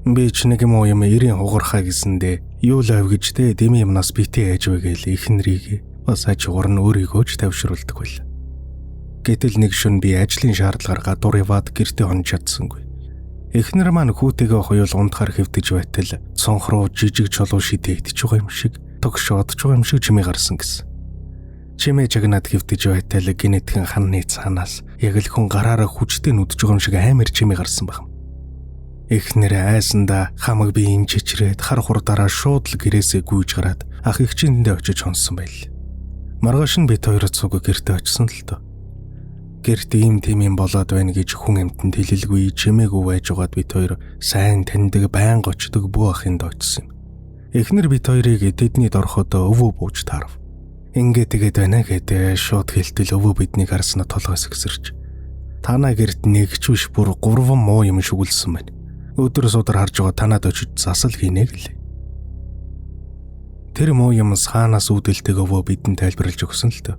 Би ч нэг юм 90 хугархаа гэсэндээ юу л авгиж тэ дэми юмнаас битээ айж вэ гээл эхнэрийг бас ажгаар нь өөрийгөө ч тавшруулдаг байл. Гэтэл нэг шөнө би ажлын шаардлагаар гадуур яваад гэртээ хонж чадсангүй. Эхнэр маань хүүтэйгээ хоёул унтахаар хэвтэж байтал цонх руу жижиг чулуу шидээгдэж байгаа юм шиг тогшоод ч байгаа юм шиг чимээ гарсан гэсэн. Чимээ жагнаад хэвтэж байтал генетикэн ханны цаанаас яг л хүн гараараа хүчтэй нүдж байгаа юм шиг амар чимээ гарсан байна. Эхнэр айсандаа хамаг биеийн чичрээд хар хурдаараа шууд л гэрээсээ гүйж гараад ах эгчиндээ очиж хонсон байл. Маргааш нь бид хоёр цуг гэртээ очсон л доо. Гэрт ийм тийм юм болоод байна гэж хүн амтнд хэлэлгүй чимээгүй байж байгаад бид хоёр сайн таньдаг байнга очдог бүү ахынд очсон юм. Эхнэр бид хоёрыг дэдний дорход өвөө бууж таарав. Ингээ тэгээд байна гэдэг шууд хэлтэл өвөө бидний харснаа толгоос гисэрч. Танаа гэрт нэгч биш бүр 3 муу юм шүглсэн байна. Өдөр судар харж байгаа танаад очиж засал хийнэ гэлээ. Тэр муу юм хаанаас үүдэлтэйг өвөө бидэнд тайлбарлаж өгсөн л дөө.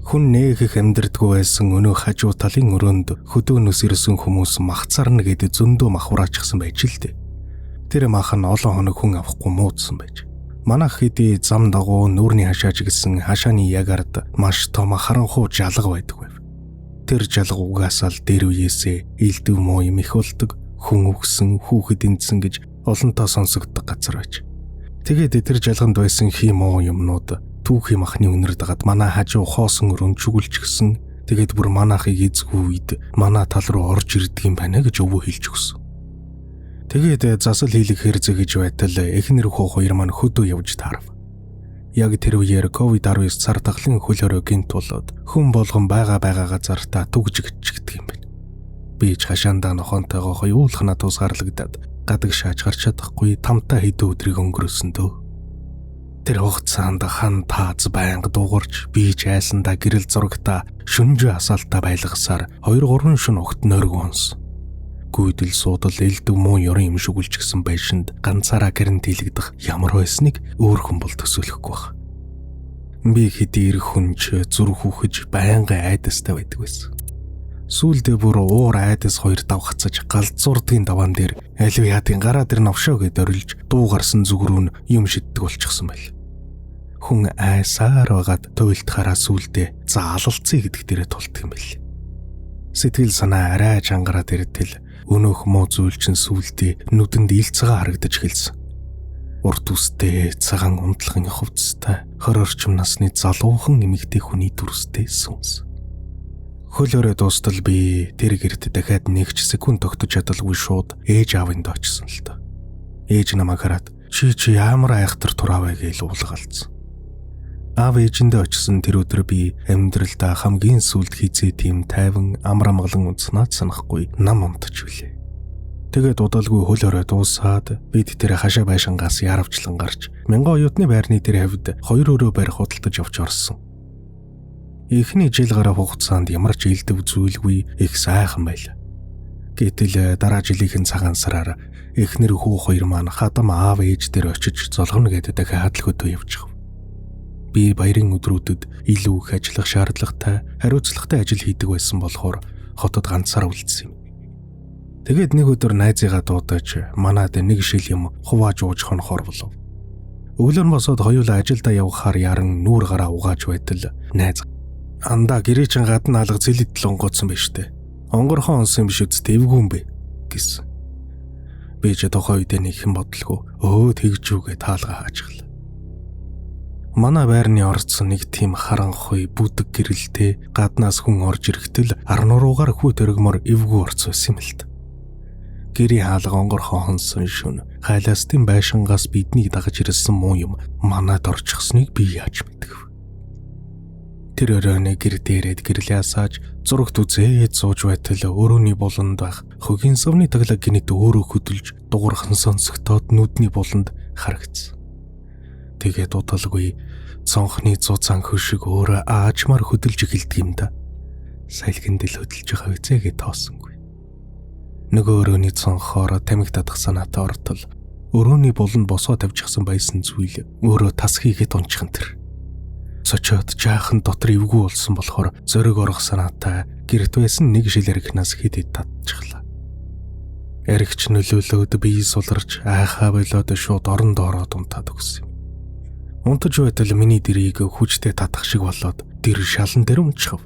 Хүн нээх амьдрдаггүй байсан өнөө хажуу талын өрөөнд хөдөөнөөс ирсэн хүмүүс махцарна гэдэг зөндөө махвраачсан байж л дээ. Тэр мах нь олон хоног хүн авахгүй муудсан байж. Манайх хэдий зам дагуу нүүрний хашааж гисэн хашааны ягард маш том харанхуу жалга байдаг байв. Тэр жалга угаасаа л дээр үеэсээ илдэв муу юм их болдог, хүн өгсөн, хүүхэд эндсэн гэж олонтоо сонсогддог газар байж. Тэгээд тэр жалганд байсан хий муу юмнууд түүх юм ахны үнэр дагаад манай хажуу хоосон өрөөнд чүгүүлж гисэн. Тэгээд бүр манайхыг эзгүй үед манай тал руу орж ирдэг юм байна гэж өвөө хэлж өгсөн. Тэгээд засал хийлгэхээр зэгэж байтал эхнэр хүү хоёр маань хөдөө явж таарав. Яг тэр үеэр COVID-19 цар тахлын хөл хорой гинт болоод хүн болгон байгаа газартаа түгжигдчихдэг юм байна. Би ч хашаандаа нохонтойгоо хоёулахна тусгаарлагдаад гадаг шааж гарч чадахгүй тамтаа хэдэн өдрийг өнгөрөөсөн дөө. Тэр хугацаанд хан тааз байнга дуугарч би ч айсандаа гэрэл зурагтаа шүнжээ асаалтаа байлгасаар 2-3 шөнө огт нойргүй онсон. Тэргүй үдэл суудал элдв муу ёрын юм шиг үлжигсэн байшинд ганцаараа гарантийлэгдэх ямар байсныг өөр хүн бол төсөөлөхгүй байх. Би хэдий ирэх хүнч зүрх үхэж байнгын айдастай байдаг байсан. Сүүлдээ бүр уур айдас хоёр давхацаж галзуурдгийн даваан дээр аливаа яадын гараа дээр новшоо гэд орилж дуу гарсан зүг рүү нь юм шиддэг болчихсон байл. Хүн айсаар байгаад туйлдахаараа сүүлдээ заалалцъя гэдэг дээрээ тулдаг юм байл. Сэтгэл санаа арай чангараад иртэл өнөөх муу зүйл чинь сүүлдээ нүдэнд илцэгээ харагдаж эхэлсэн. Урт үстэй, цагаан унтлагын хувцастай, 20 орчим насны залуухан эмэгтэй хүний дүрстэй сүнс. Хөл өрөө дуустал би тэр гэрт дахиад нэг ч секунд тогтож чадалгүй шууд ээж аавынд очсон л доо. Ээж намайг хараад чи ямар айхтар тураавэ гэж уулгалцсан. Аав ээжиндээ очсон тэр өдөр би амьдралдаа хамгийн сүүлд хийцээ тийм тайван амар амгалан унтснаад санахгүй нам унтаж билээ. Тэгээд удалгүй хөл өрөө дуусаад бид тэр хашаа байшингаас яравчлан гарч мянган оюутны байрны тэр хавьд 2 өрөө барих худалдаж явж орсон. Эхний жил гараа хугацаанд ямар ч элдв зүйлгүй их сайхан байлаа. Гэтэл дараа жилийнхэн цагаан сараар эхнэр хүү хоёр маань хадам аав ээж дээр очиж золгоно гэдэг дахиад хөдөө явж байгаа. Би баярын өдрүүдэд илүү их ажиллах шаардлагатай, хариуцлагатай ажил хийдэг байсан болохоор хотод ганцаар үлдсэн юм. Тэгээд нэг өдөр найзыгаа дуудаж манад нэг шил юм хувааж ууж хонохоор болов. Өглөө босоод хоёулаа ажилдаа явхаар яран нүүр гараа угааж байтал найз андаа гэрээ чин гадна алга зэлэд лонгоцсон байж тээ. Онгорхон онсон юм биш үст эвгүй юм бэ гэсэн. Би ч тохоо үедээ нэг хэн бодлого тэгжүүгээ таалга хаажглаа. Манай байрны орцсон нэг тийм харанхуй бүдэг гэрэлтэй гаднаас хүн орж ирэхдээ арнуруугаар хүү төрөгмөр эвгүй орц байсан юм л та. Гэрийн хаалга онгорхон хонсон шүн хайлаастын байшингаас биднийг дагаж ирсэн муу юм манад орчихсныг би яаж мэдгэв. Тэр өрөөний гэр дээрээд гэрлээ асааж зурагт үзээд сууж байтал өрөөний буланд байх хөгийн савны таглаг гинэд өөрөө хөдөлж дуурхан сонсогдоод нүдний буланд харагдсан. Тэгээд удалгүй цонхны зузаан хөшиг өөрөө аажмаар хөдөлж эхэлдэг юм да. Сайлгинд л хөдөлж байгаа үзээ гэж тоосонгүй. Нөгөө өрөөний цонхоор тамхи татах санаатай ортол өрөөний буланд босоо тавьчихсан байсан зүйл өөрөө тас хийгээд унчихсан тэр. Сочоод жаахан дотор эвгүй болсон болохоор зориг орох санаатай гэрт байсан нэг шил архинаас хэд татчихлаа. Архич нөлөөлөөд бие суларч айхаа болоод шууд оронд ороод унтаад өгсөн юм. Унтаж байтал миний дэрийг хүчтэй татах шиг болоод дэр шалан дээр унчихав.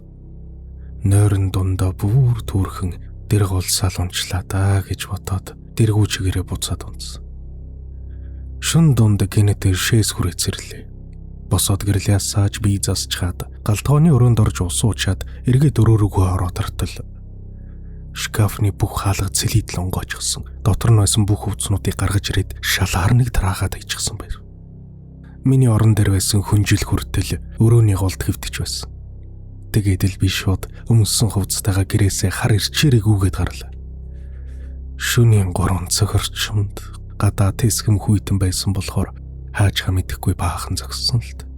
Нойрон дундаа бүр түүрхэн дэрг улсаал унчлаа даа гэж бодоод дэргүү чигээрээ буцаад унтсан. Шүн дунд гинэтэр шээс хүрээцэрлээ. Босоод гэрлээ асааж бие засчаад галтгооны өрөөнд орж усуучаад эргээд өрөөрөөгөө ороод тартал. Шкафны бүх хаалга цэлид лонгоочсон. Дотор нь байсан бүх хөвцнүүдийг гаргаж ирээд шалаар нэг тараагаад ичсэн байв. Миний орон дээр байсан хүнжил хүртэл өрөөний голд хэвтэж байсан. Тэгээд л би шууд өмссөн хувцастайгаа гэрээсээ хар ирчээрэгүүгээд гарлаа. Шөнийн 3 цаг орчимд гадаа тэсгэм хүйтэн байсан болохоор хаачаа мэдэхгүй баахан зогссон л д.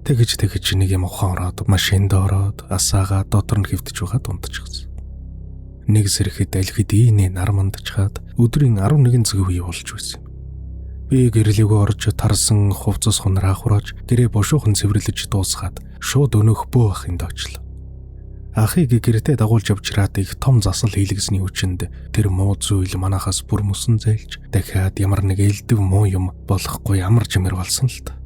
Тэгэж нэг юм ухаан ороод машинд ороод асаагаа дотор нь хэвтэж байгаад унтчихсан. Нэг зэрэхэд аль хэдийн нармандчаад өдрийн 11 цаг үе болж байсан. Би гэрлэгөө орж тарсан хувцас хунраа хурааж гэрээ бошуухан цэвэрлэж дуусгаад шууд өнөөх бөө ахынд очлоо. Ахыг гэртээ дагуулж авчираад их том засал хийлгэсний хүчинд тэр муу зүйл манахаас бүр мөсөн зайлж дахиад ямар нэг элдв муу юм болохгүй ямар жимэр болсон л та.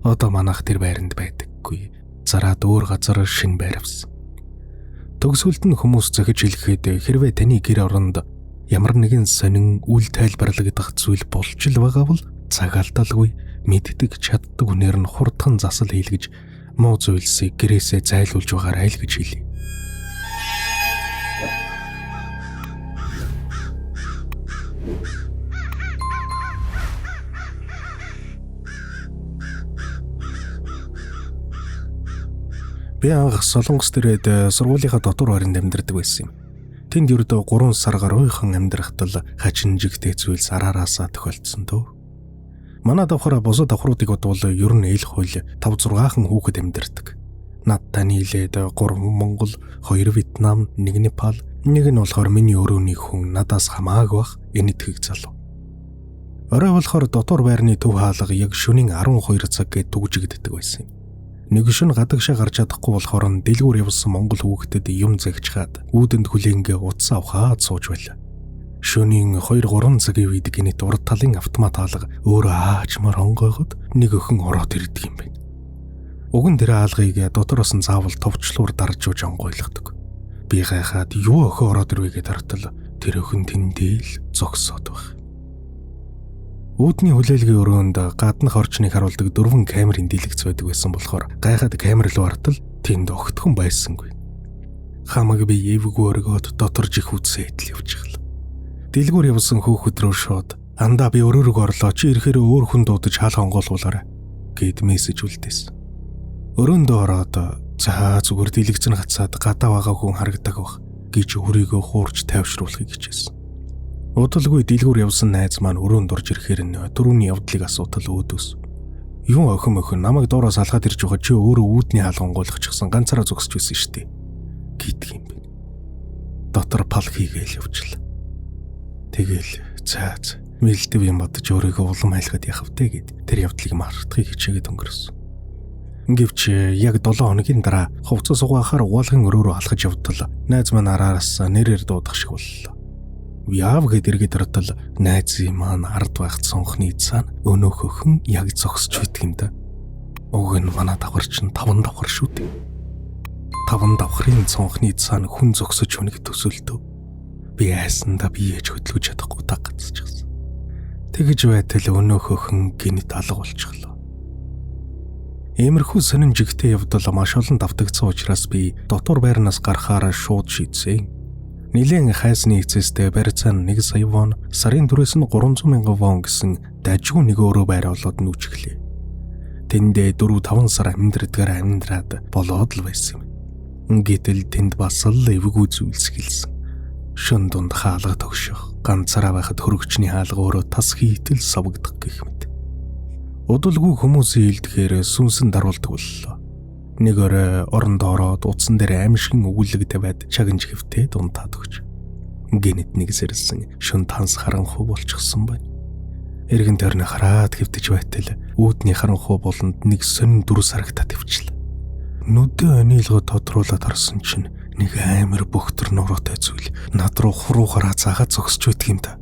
Одоо манах тэр байранд байдаггүй. Зараад өөр газар шин байр авсан. Төгсгөлд нь хүмүүс зохиж хэлэхэд хэрвээ таны гэр оронд ямар нэгэн сонин үл тайлбарлагдах зүйл болж л байгаа бол цаг алдалгүй мэддэг чаддаг үнээр нь хурдхан засал хийлгэж муу зүйлсийг гэрээсээ зайлуулж байгаарай л гэж хэлье. Би анх Солонгос төрөөд сургуулийнхаа дотор байранд амьдардаг байсан юм. Тэнд ердөө 3 сар гаруйхан амьдрахтал хачинжигтэй зүйлс араараасаа тохиолдсон дөө. Манай давхараа бусад давхруудыг бодвол ер нь эл хууль 5-6хан хүүхэд амьдардаг. Над таны илээд 3 Монгол, 2 Вьетнам, 1 Непал, Нэг нь болохоор миний өрөөний хүн надаас хамаагүй бах энэтхэг залуу. Орой болохоор дотор байрны төв хаалга яг шөнийн 12 цаг гээд түгжигддэг байсан юм. Нэг шөнө гадагшаа гарч чадахгүй болохоор дэлгүүр явсан монгол хүүхдэд юм загчгаад үүдэнд хүлээнгээ утас авахад сууж байлаа. Шөнийн 2-3 цагийн үед гинэт урд талын автомат хаалга өөрөө аачмаар онгойгод нэг өхөн ороод ирдэг юм байна. Уг нь тэр хаалгыг дотороос нь заавал товчлуур дарж ууж онгойлгодог. Би гайхаад юу өхөө ороод ирвэ гэдээ хартал тэр өхөн тэндэл зогсоод байх. Үүдний хүлээлгийн өрөөнд гаднах орчныг харуулдаг 4 камерын дэлгэц байдаг байсан болохоор гайхаад камер руу хартал тэнд огтхон байсангүй. Хамаг би эвгүй өргөөд доторж их үтсээ идэл явж гал. Дэлгүүр явсан хөөхөд рүү шууд андаа би өрөөрөг орлоо чи ирэхээр өөр хүн дуудаж хаалга онгойлгуулаарай гэд мессеж үлдээсэн. Өрөөндөө ороод за зүгээр дэлгэцэн гацаад гадаа байгаа хүн харагдаг бах гэж өөрийгөө хуурж тайвшруулахыг хичээсэн. Удалгүй дэлгүүр явсан найз маань өрөөнд орж ирэхээр нь дөрөвний явдлыг асуутал өөдөөс. Юу охин намайг доороос алгаад ирж байгаа чи өөрөө үүдний хаалга онгойлгочихсан ганцаараа зогсож байсан шүү дээ гэдэг юм бэ. Дотор пал хийгээл явжлаа. Тэгэл цаац мэлдэв юм бодож өөрийгөө улам айлгаад яхав те гэд тэр явдлыг мартахыг хичээгээд өнгөрсөн. Гэвч яг 7 хоногийн дараа хувцас угаахаар угаалгын өрөөрөө алхаж явтал найз маань араараас нэрээр дуудах шиг боллоо. Яав гэд эргээд оратал найзын маань ард байхад сонхны цаана өнөөхөн яг зогсож байдаг юм да. Уг нь манай давхар чинь 5 давхар шүү дээ. 5 давхрын сонхны цаана хүн зогсож өнөх төсөлтөө. Би айсандаа биеэж хөдлөж чадахгүй тагцчихсан. Тэгж байтал өнөөхөн гинт алга болчихлоо. Иймэрхүү сонин жигтэй явдал маш олон давтагдсан учраас би дотор байрнаас гарахаар шууд шийдсэн. Нилийн хайсны эцэстээ барьцаан 1 сая вон, сарын түрээс нь 300,000 вон гэсэн дажгүй нэг өөрөө байр олоод нүүжглээ. Тэндээ 4-5 сар амьдраад болоод л байсан юм. Гэтэл тэнд бас л эвгүй зүйлс хэлсэн. Шөн дунд хаалга тогших, ганцаараа байхад хөрөгчний хаалга өөрөө тас хийтэл савагдах гэх мэт. Удалгүй хүмүүсийн хэлдэхээр сүнсэн даруулдаг боллоо. Нэг орой орондоо ороод утсан дээр аимшигын өгүүлэг тавиад чагнж хэвтээ дунтаад өгч. Гинэт нэг сэрсэн шөн танс харанхуй болчихсон байна. Эргэн тойрны хараад хэвтэж байтал үүдний харанхуй болонд нэг сонин дүрс харагтаад ивчлээ. Нүдээ онийлгоо тодруулаад харсан чинь нэг амар бөхтөр нуруутай зүйл над руу хуруугаараа заагаад зогсож байдаг юм да.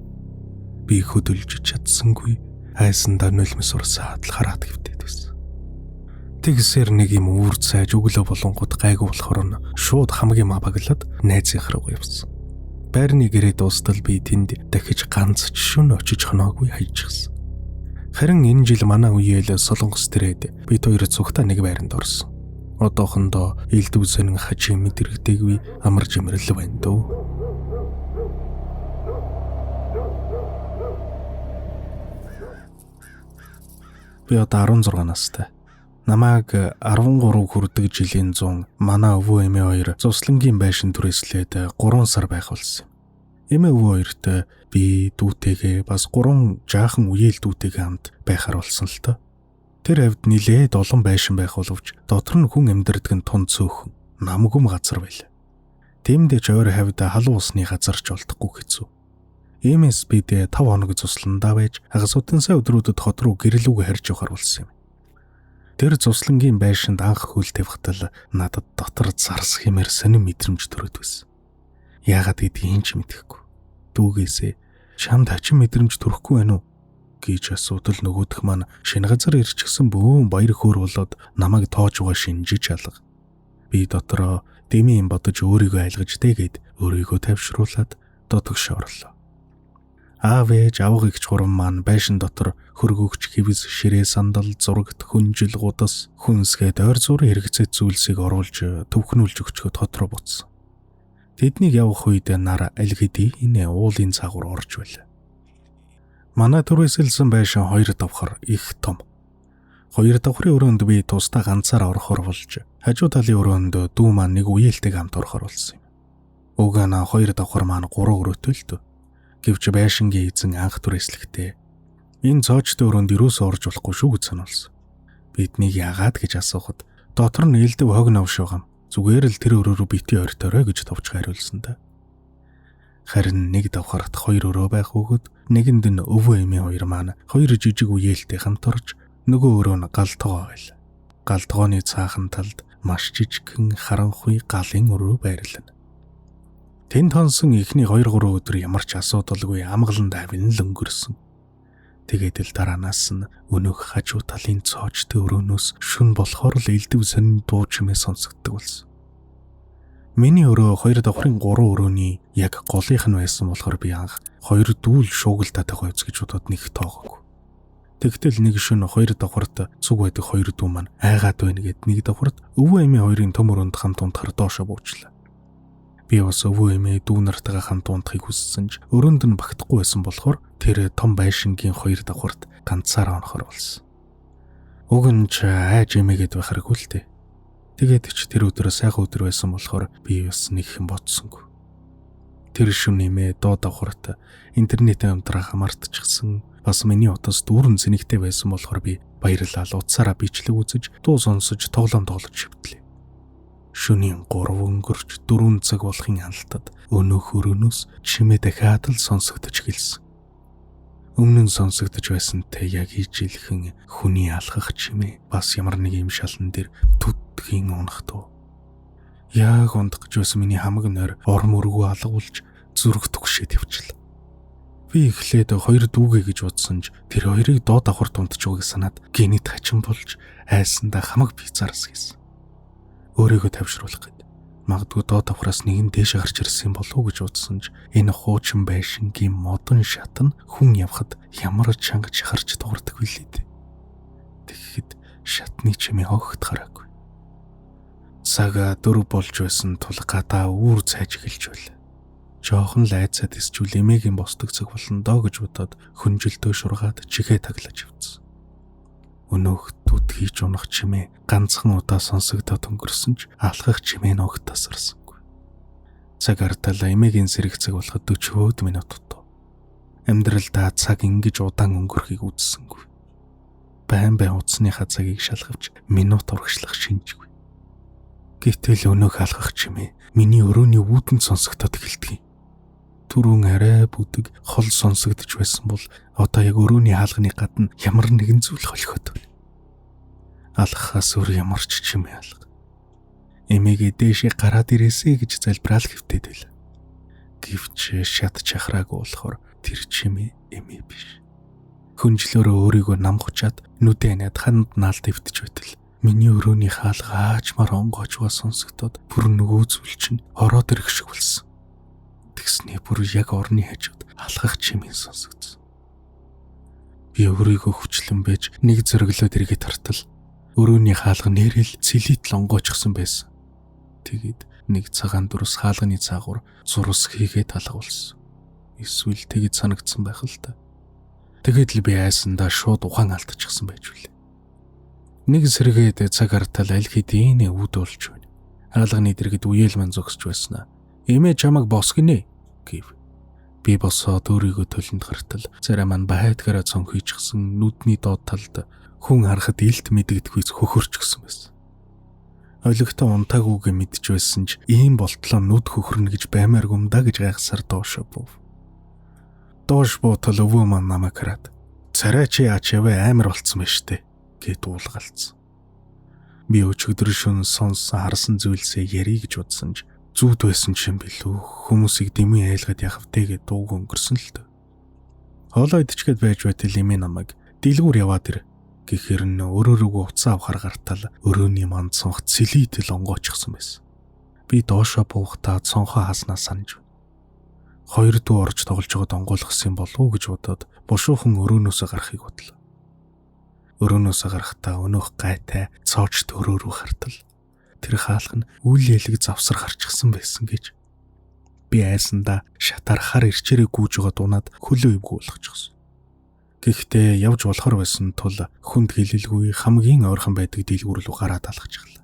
Би хөдөлж чадсангүй айсандаа нулимс урсаад л хараад хэвтээд байсан. Тэгсээр нэг юм үүр цайж өглөө болонгууд гайгүй болохоор нь шууд хамгийн мабаглаад найзынх руу явсан. Байрны гэрээ дуустал би тэнд дахиж ганц ч шөнө очиж хоноогүй хайчихсан. Харин энэ жил манай үеэл Солонгос төрөөд бид хоёр цугтаа нэг байранд орсон. Одоохондоо элдв сонин хажим мэдрэгдээгүй амар жимрэл байна дөө. Би одоо 16 настай. Намайг 13 хүрдэг жилийн 100 манай өвөө эмээ хоёр цуслангийн байшин түрээслээд 3 сар байх болсон. Эмээ өвөө хоёрт би дүүтэйгээ бас 3 жаахан үеэл дүүтэйгээ хамт байхаар болсон л тоо. Тэр хавьд нилээд олон байшин байх боловч дотор нь хүн амьдардаг нь тун цөөхөн намгүм газар байл. Тиймдээ ч ойр хавьд халуун усны газар ч олдохгүй хэцүү. Иймээс бид 5 хоног цусландаа байж агасуудын сая өдрүүдэд хот руу гэрэлүүгээ харж явахар болсон юм. Тэр цуслангийн байшинд анх хөл тавихтал надад дотор зарс хэмээр сонин мэдрэмж төрөд байсан. Яагаад гэдгийг ч мэдэхгүй. Дүүгээсээ чамд хачин мэдрэмж төрөхгүй байна уу гэж асуудал нөгөөх маань шинэ газар ирчихсэн бөөн баяр хөөр болоод намайг тоож байгаа шинжиж алга. Би дотроо дэмий юм бодож өөрийгөө айлгаж тэгээд өөрийгөө тавьшруулад дотогш орлоо. Аав ээж авгыг ч гурван маань байшин дотор хөргөгч хэвс ширээ сандал зурагт хүнжил гудас хүнсгээд ойр зургийн хэрэгцээ зүйлсийг оруулж төвхнүүлж өгчгöd хот руу буцсан. Тэднийг явах үед нар аль хэдийн уулын цаагуур орж байлаа. Манай түрээсэлсэн байшин 2 давхар их том. 2 давхрын өрөөнд би тусдаа ганцаар орохор болж хажуу талын өрөөнд дүү маань нэг үеэлтэйг хамт орохор болсон юм. Угаана 2 давхар маань 3 өрөөтөлт. Гэвч байшингийн эзэн анх түрээслэхдээ энэ цоочтой өрөөнд юусоо орж болохгүй шүү гэж сануулсан. Биднийг яагаад гэж асуухад дотор нь элдэв хог навш байгаа. Зүгээр л тэр өрөө рүү бити ойрторой гэж товч хариулсан да. Харин нэг давхарт хоёр өрөө байх бөгөөд нэгэнд нь өвөө эмээ хоёр маань хоёр жижиг үеэлтэй хамт орж нөгөө өрөө нь галтгоо байл. Галтгооны цаахан талд маш жижигхэн харанхуй галын өрөө байрлана. Тэнд хонсон эхний 2-3 өдөр ямар ч асуудалгүй амгалан давин л өнгөрсөн. Тэгээд л дараанаас нь өнөөх хажуу талын цоочтой өрөөнөөс шүн болохоор л элдв сонин дуу чимээ сонсогддог болсон. Миний өрөө 2 давхрын 3 өрөөний яг голынх нь байсан болохоор би анх 2 дүүл шуугилтаад байгаа үз гэж бодоод нэг тоогоогүй. Тэгтэл нэг шөнө 2 давхарт цуг байдаг 2 дүү маань айгаад байна гэд нэг давхарт өвөө эмээ хоёрын том өрөөнд хамт унтахаар доошо буучлаа. Би бас өвөө эмээ дүү нартайгаа хамт унтахыг хүссэн ч өрөөнд нь багтахгүй байсан болохоор тэр том байшингийн 2 давхарт ганцаараа онохор болсон. Уг нь ч айж эмээгээд байхаргүй л дээ. Тэгээд ч тэр өдрөө сайхан өдөр байсан болохоор би бас нэг хэн бодсонгүй. Тэр шөнө эмээ доо давхарт интернетээ унтрах мартчихсан. Бас миний утас дүүрэн зэнэгтэй байсан болохоор би баярлал утсаараа бичлэг үзэж дуу сонсож тоглоом тоглож шивтлээ. Шөнийн 3 өнгөрч 4 цаг болохын ханалтад өнөөх өрөөнөөс чимээ дахиад л сонсогдож эхэлсэн. Өмнө нь сонсогдож байсантай яг ижилхэн хүний алхах чимээ бас ямар нэг юм шалан дээр түдгийн унах дуу. Яг ундах гэж байсан миний хамаг нойр орм өргөө алгуулж зүрх түгшээд явчихлаа. Би эхлээд 2 дүүгээ гэж бодсон ч тэр хоёрыг доо давхарт унтж байгааг санаад гинэт хачин болж айсандаа хамаг бицаарс гэсэн. Өөрийгөө тавьшруулах гээд магадгүй доо давхраас нэг нь дээш гарч ирсэн болов уу гэж бодсон ч энэ хуучин байшингийн модон шатан хүн явхад ямар чанга чахарч дуурдаг билээ дээ. Тэгэхэд шатны чимээ огт хараагүй. Сага 4 болж байсан тул гадаа үүр цайж эхэлж байлаа. Жохон л айцаад исчүүл эмээгийн босдог цаг болно доо гэж бодоод хүнжилтөө шургаад чихээ таглаж явцсан. Өнөөх түд хийж унах чимээ ганцхан удаа сонсогдоод өнгөрсөн ч алхах чимээ нь огт тасарсангүй. Цаг арталаа эмээгийн сэрэг цаг болоход 40 минут дутуу. Амьдралдаа цаг ингэж удаан өнгөрөхийг үзсэнгүй. Байн утасныхаа цагийг шалгавч минут урагшлах шинжгүй. Гэтэл өнөөх алхах чимээ миний өрөөний үүдэн сонсогдоод эхэлдэг. Түрүүн арай бүдэг хол сонсогдож байсан бол одоо яг өрөөний хаалганы гадна ямар нэгэн зүйл холиход байна. Алхахаас өөр ямар ч чимээ алга. Эмээгээ дээшээ гараад ирээсэй гэж залбираал хэвтээд байл. Гэвч шат чахраагүй болохоор тэр чимээ эмээ биш. Хүнжлөөрөө өөрийгөө намгучаад нүдээ над ханд наалт өвтж байтал миний өрөөний хаалга аажмаар онгоочгоо сонсогдоод бүр нөгөө зүйл чинь ороод ирэх шиг болсон. Тэгснээ бүр яг орны хажууд алхах чимээ сонсогдсон. Би өөрийгөө хүчлэн байж нэг зөриглөөд эргээд тартал өрөөний хаалга нэрэл цэлитл онгоочгсон байсан. Тэгэд нэг цагаан дурс хаалганы цаагуур зурус хийгээд алгуулсан. Эсвэл тэгэд санагдсан байх л та. Тэгэд л би айсандаа шууд ухаан алдчихсан байж үлээ. Нэг сэргээд цаг артал аль хэдийн өвд болж байна. Хаалганы дэргэд үеэл ман зогсож байснаа. Эмээ чамаг бос гинэ гэв. Би босоод өөрийгөө төлөнд гартал царай маань байдгаараа цонхийчихсан нүдний доод талд хүн харахад илт мэдэгдэхүйц хөхөрч гсэн байсан. Олигтой унтаагүйгээ мэдж байсан ч ийм болтлоо нүд хөхөрнө гэж баймааргүй юм да гэж гайхсаар доошо бов. Доош буутал өвөө маань намайг хараад царай чи яачвэ амар болцсон байж тээ гэд уулгалцсан. Би өчигдөр шөнө сонсон харсан зүйлсээ ярих гэж бодсон ч зүуд байсан юм билүү. Хүмүүсийг дэмий айлгаад явах тэгээд дууг өнгөрсөн л дөө. Хоолоо идчихэд байж байтал эмээ намайг дэлгүүр яваад ир гэхээр нь өрөөрөөгөө уцаа авахар гартал өрөөний манд цонх цэлийтэл онгоочгсон байсан. Би доошоо буухтаа цонхоо хаснаа санаж байна. 2 дүү орж тоглож байгаад онгойлгосон болов уу гэж бодоод бушуухан өрөөнөөсөө гарахыг бодлоо. Өрөөнөөсөө гарахдаа өнөөх гайтай цоочт өрөө рүү хартал тэр хаалх нь үйл ялэг завсар гарчихсан байсан гэж. Би айсандаа шатаар хар ирчээрээ гүйж байгаа дунаад хөлөө ивгүй болгочихсон. Гэхдээ явж болохоор байсан тул хүнд хэлэлгүй хамгийн ойрхон байдаг дэлгүүр рүү гараад алхачихлаа.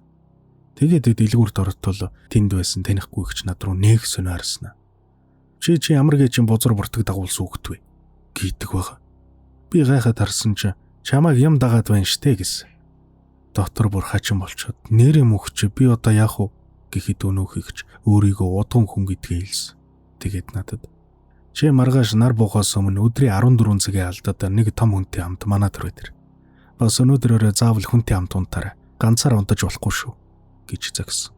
Тэгээд дэлгүүрт ортол тэнд байсан танихгүй ихч над руу нэг сонио харснаа. Чи ямар гэж бузар буртаг дагуулсан үгтвэ гэдэг баг. Би гайхаад харсан чи чамайг юм дагаад байна штэ гэсэн. Дотор бүр хачин болчоод нэрээ мөхч би одоо яах вэ гэхэд өнөөх ихч өөрийгөө удган хүн гэдгээ хэлсэн. тэгээд надад чи маргааш нар буухаас өмнө өдрийн 14 цагийн алдад нэг том хүнтэй хамт манай төрөө дээр. Бас өнөөдрөөрөө заавал хүнтэй хамт унтаарай. Ганцаар унтаж болохгүй шүү гэж загсан.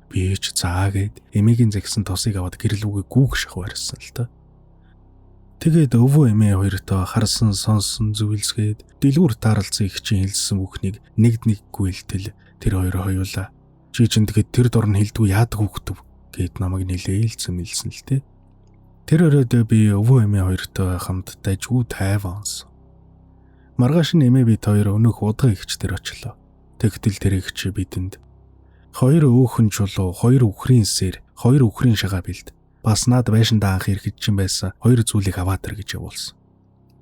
Би ч заа гэд эмээгийн загсан тосыг аваад гэрэл үгээ гүүх шахав барьсан л та. Тэгээд өвөө эмээ хоёртой харсан сонсон зүйлсгээд дэлгүүр таарлцсан их чинь хэлсэн бүхнийг нэгднэггүй илтэл тэр хоёроо хоёулаа. Чи чинь тэгээд тэр дорн хэлдэггүй яадаг хүүхдв гэд намайг нилээлсэн мэлсэн л те. Тэр өрөөдөө би өвөө эмээ хоёртой хамт дайжгүй тайванс. Маргааш нь эмээ бид хоёр өнөөх удаа ихч тэр очлоо. Тэгтэл тэр ихч бидэнд 2 өөхөн чулуу, 2 үхрийн сэр, 2 үхрийн шагаа бэлд. Бас наад байшиндаа анх ирэхэд чинь байсан 2 зүйлийг аваад ир гэж явуулсан.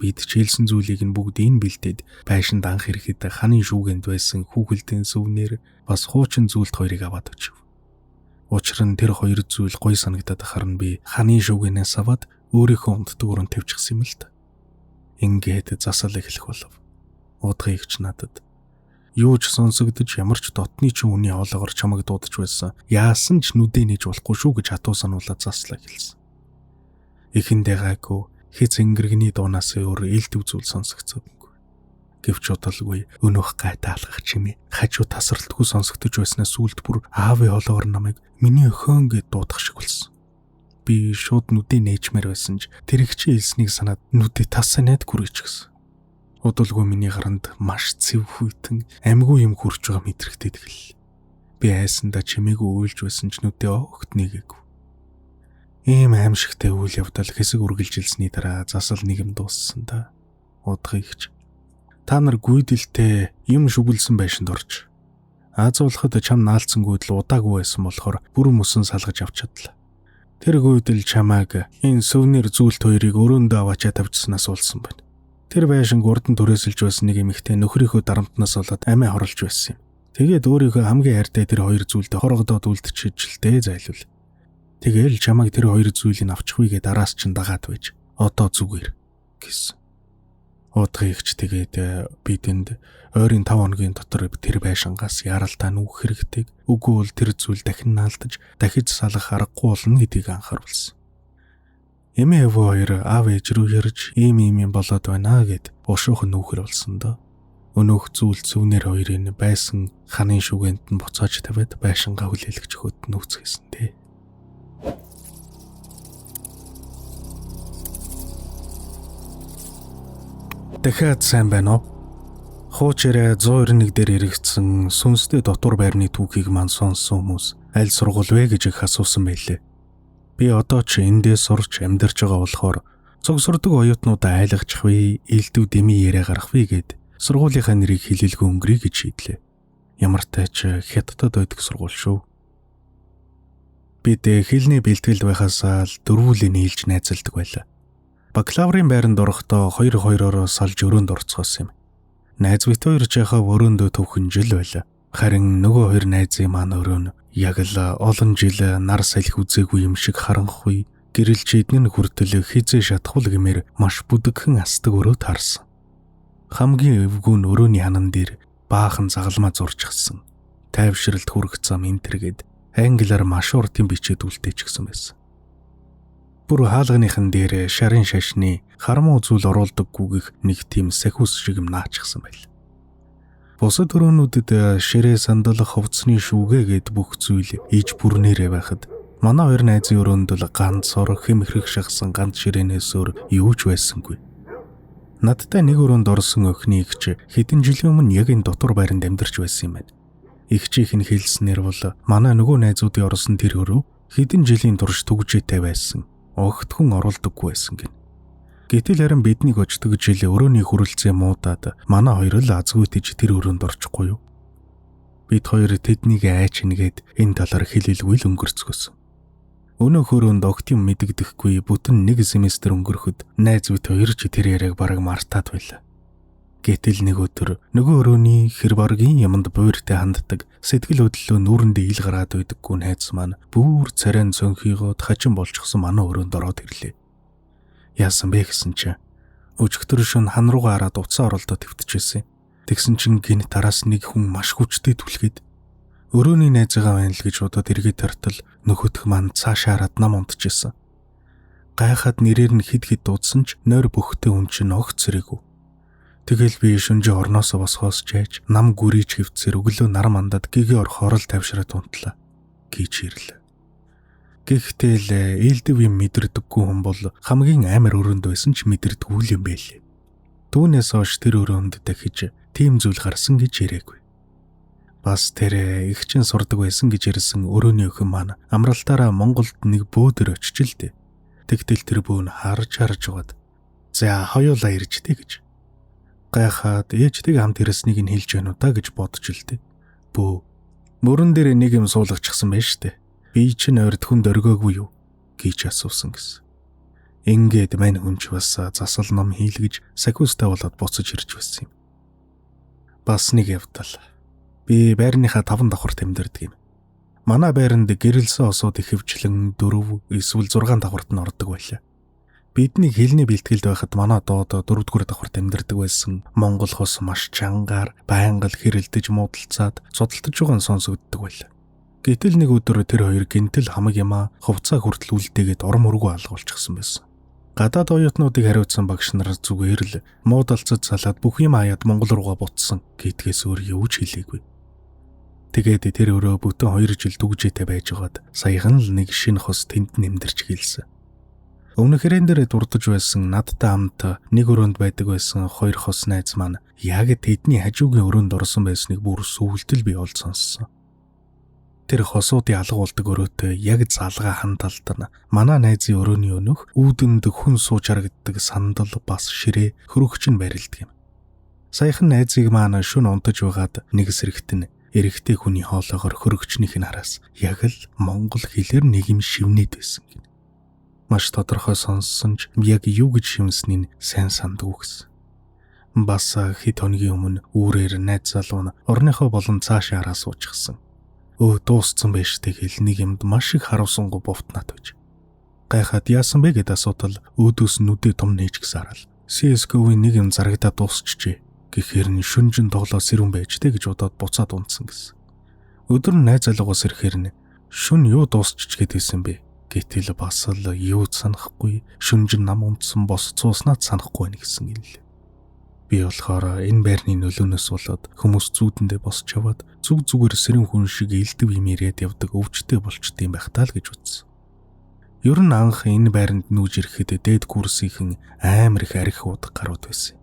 Бид чийлсэн зүйлийг нь бүгд энэ бэлдээд байшинд анх ирэхэд ханы шүүгэнд байсан хүүхэлдэйн сүвнэр бас хуучин зүйлд 2-ыг аваад очив. Учир нь тэр 2 зүйл гой санагдаад харна би ханы шүүгэнээс аваад өөрийнхөө унддаг өрөнд тавьчихсан юм л та. Ингээд засал эхлэх болов. Удаа ихч надад юу ч сонсогдож ямар ч дотны ч үний хоолоогоор чамайг дуудаж байсан. Яасан ч нүдээ нээж болохгүй шүү гэж хатуу сануулаад заслаа хэлсэн. Эхэндээ гайгүй хэц ингэргэний дуунаас өөр ээлдэв зүйл сонсогдсоогүй. Гэвч удалгүй өнөөх гайтай алгах чимээ хажуу тасралтгүй сонсогдож байснаас сүлд бүр аавын хоолоогоор намайг миний өхөн гэд дуудах шиг болсон. Би шууд нүдээ нээжмээр байсан ч тэр их чи хэлснийг санаад нүдээ тассанаад гүрэж гисэн. Удалгүй миний гаранд маш цэв хүйтэн амьгүй юм хурж байгаа мэдрэгтэй тэгэл. Би айсандаа чимээгүй уйлж байсан ч нүдээ огт нэгээгүй. Ийм аимшигтай үйл явдал хэсэг үргэлжилсэний дараа засал нэгэн дууссан да. Удаа ихч та нар гүйдэлтэй юм шүглсэн байшинд орж аазуулахад чам наалцсангүйд л удаагүй байсан болохоор бүрэн мөсөн салгаж авч чадлаа. Тэр гүйдэл чамааг энэ сүвнэр зүйлт хоёрыг өрөөндөө аваачаа тавьчихснаас улсан байна. Тэр байшинг урдан түрээсэлж байсан нэг эмэгтэй нөхрийнхөө дарамтнаас болоод амиа хорлож байсан юм. Тэгээд өөрийнхөө хамгийн хайртай тэр 2 зүйлдээ хоргодоод үлдчихэжлээ зайлвал. Тэгээл чамааг тэр 2 зүйлийг авчихвээ дараас чинь дагаад байж одоо зүгээр гэсэн. Удаа ихч тэгээд бидэнд ойрын 5 хоногийн дотор тэр байшингаас яралтай нүүх хэрэгтэйг үгүй бол тэр зүйл дахин наалдаж дахиж салах аргагүй болно гэдгийг анхааруулсан. Эмээ өвөө хоёр аав ээж рүү ярьж ийм болоод байна гэд ушуухан нүүхэр болсон доо. Өнөөх зүйл зүвнэр хоёрын байсан ханы шүгэнд нь буцааж тавиад байшингаа хүлээлгэж өгöd нүүцгээсэн дээ. Дахиад сайн байна уу? Хуучаараа 191 дээр иргэсэн сүнстэй дотор байрны түүхийг мань сонсон хүмүүс аль сургууль вэ гэж их асуусан байлээ. Би одоо ч эндээ сурч амьдарч байгаа болохоор цогсордог оюутнуудаа айлгах вэ, элдв дэмий яриа гарах вэ гэд сургуулийнхаа нэрийг хэлэлгүй өнгөрье гэж шийдлээ. Ямар тач хятадд байдаг сургууль шүү. Бид хэлний бэлтгэл байхасаа л дөрвүүлэн нийлж найзалдаг байлаа. Бакалаврын байранд орохдоо 2-2-ороо салж өрөөнд орцгоосон юм. Найз бит хоёр жахаа өрөөндөө төвхөн жил байлаа. Харин нөгөө 2 найзын маань өрөө нь яг л олон жил нар салхи үзээгүй юм шиг харанхуй гэрэлж эднэн хүртэл хизээ шатхул гэмээр маш бүдгхэн асдаг өрөө таарсан. Хамгийн эвгүй нь өрөөний ханан дээр баахан загалмаа зурчихсан. Тайвшралт хүрэх зам энтергээд англиар маш уртын бичээд үлдээч гсэн байсан. Бүр хаалганыхан дээр шарын шашны харамуу зүйл оруулдаггүйгэх нэг тийм сахиус шиг юм наачсан байл. Бусад өрөөнүүдэд ширээ сандал хувцсны шүүгээгээд бүх зүйл иж бүрнээрээ байхад манай 2 найзын өрөөнд л ганц ор хэмхрэх шахсан ганц ширээнээс өөр юу ч байсангүй. Надтай нэг өрөөнд орсон охины ихч хэдэн жилийн өмнө яг энэ дотор байранд амьдарч байсан юм байна. Ихчийнх нь хэлснээр бол манай нөгөө найзуудын орсон тэр өрөө хэдэн жилийн турш түгжээтэй байсан. Огт хүн оруулдаггүй байсан гин. Гэтэл харин биднийг очдог жил өрөөний хүрэлцээ муудаад манай хоёр л азгүй тийж тэр өрөөнд орчихгүй юу. Бид хоёр тэднийг айч нэгээд энэ талаар хэлэлгүй л өнгөрцгөөсөн. Өнөөх өрөөнд огт юм мэдэгдэхгүй бүтэн 1 семестр өнгөрөхөд найз бит хоёр ч тэр яриаг бараг мартаад байлаа. Гэтэл нэг өдөр нөгөө өрөөний хэр баргийн юмд буйртай ханддаг сэтгэл хөдлөлөө нүүрэндээ ил гараад байдаггүй найз маань бүр царайн цонхийгоод хачин болчихсон манай өрөөнд ороод ирлээ. Яасан бэ гэсэн чинь өчигдөр шөнө хан руугаа хараад уцаа оролдоо твтчихсэн. Тэгсэн чинь гин тараас нэг хүн маш хүчтэй түлхээд өрөөний найзгаа байна л гэж удаад эргээд тартал нөхөдх маань цаашаа хараад нам унтчихсан. Гайхаад нэрээр нь хид дуудсан ч нойр бөхтэй хүн чинь огт зэрэгүү. Тэгэл би шөнжин орноосоо босхоос жайж нам гүрийч хөвцөр өглөө нар мандад гэгээ орхоор л тавшраад унтлаа гэж ирлээ. Гэхдээ л ээлдэв юм мэдэрдэггүй хүн бол хамгийн амар өрөөнд байсан ч мэдэрдэггүй юм байлээ. Түүнээс хойш тэр өрөөнд дахиж тийм зүйл гарсан гэж ярээгүй. Бас тэр их чин сурдаг байсан гэж ярьсан өрөөний өхөн маань амралтаараа Монголд нэг бөөдөр очиж л дээ. Тэгтэл тэр бөө нь харж байгаад за хоёулаа иржтэй гэж. Гайхаад ээжтэйг хамт ирснийг нь хэлж байна уу та гэж бодож л дээ. Бөө мөрөн дээр нэг юм суулгачихсан байж тээ. Би чинь ойрд хүн дөргөөгүй юу гэж асуусан гэсэн. Ингээд мань хүнч бас засал ном хийлгэж сакустай болоод буцаж ирж байсан юм. Бас нэг явдал. Би байрныхаа 5 давхар тэмдэрдэг юм. Манай байранд гэрэлсэн осууд ихэвчлэн 4 эсвэл 6 давхарт нь ордог байлаа. Бидний хэлний бэлтгэлд байхад манай доод 4-р давхарт амьдардаг байсан Монгол хос маш чангаар байнга л хэрэлдэж муудалцаад судалтаж байгаа нь сонсогддог байлаа. Гэтэл нэг өдөр тэр хоёр гинтэл хамаг ямаа хувцаа хүртэл үлдээгээд ором өргөө алгуулчихсан байсан. Гадаад оюутнуудыг хариуцсан багш нар зүгээр л муудалцаж салаад бүх юм хаяад Монгол руугаа буцсан гэдгээс өөр юу ч хэлээгүй. Тэгээд тэр өрөө бүтэн 2 жил дүгжээтэй байжгаад саяхан л нэг шинэ хос тэнд нэмдэрч гэлсэн. Өмнөх хэрэн дээр дурдж байсан надтай хамт нэг өрөөнд байдаг байсан 2 хос найз маань яг тэдний хажуугийн өрөөнд орсон байсныг бүр сүүлдэл би олж сонссон. Тэр хосуудын алгуулдаг өрөөтэй яг залгаа хандалт нь манай найзын өрөөний өнөх үүдэнд хүн сууж харагддаг сандал бас ширээ хөрөгч нь барилдаг юм. Саяхан найзыг маань шүн унтаж байгаад нэг сэрэгт нь эрэгтэй хүний хоолоогоор хөрөгчнийх нь араас яг л монгол хэлээр нэг юм шивнээд байсан гин. Маш тодорхой сонссон ч яг юу гэж шивнэснийг сайн сандгүй гэсэн. Бас хэд хоногийн өмнө үүрээр найз залуу нь орныхоо болон цаашаа хараа суучихсан. Дууссан байж тэгэл нэг юмд маш их харуулсангүй бовтнаад байж. Гайхаад яасан бэ гэд асуудал өөдөөс нүдээ том нээж гисарал. CS:GO-ийн нэг юм зарагдаад дуусчихжээ. Гэхээр нь шүнжин тоглоо сэрүүн байж тэ гэж удаад буцаад унтсан гэсэн. Өдөр нь найз залуугаас ирэхээр нь шүн юу дуусчих гэдээсэн бэ? Гэтэл бас л юу санахгүй шүнжин нам унтсан бос цууснаад санахгүй байна гэсэн юм. Би болохоор энэ байрны нөлөөнөөс болоод хүмүүс зүүдэндээ босч яваад зүг зүгээр сэрэн хүн шиг элдэв юм яриад явдаг өвчтэй болчтой юм байх таа л гэж үзсэн. Ер нь анх энэ байранд нүүж ирэхэд дээд курсийнхэн амар их арх удаг гарууд байсан.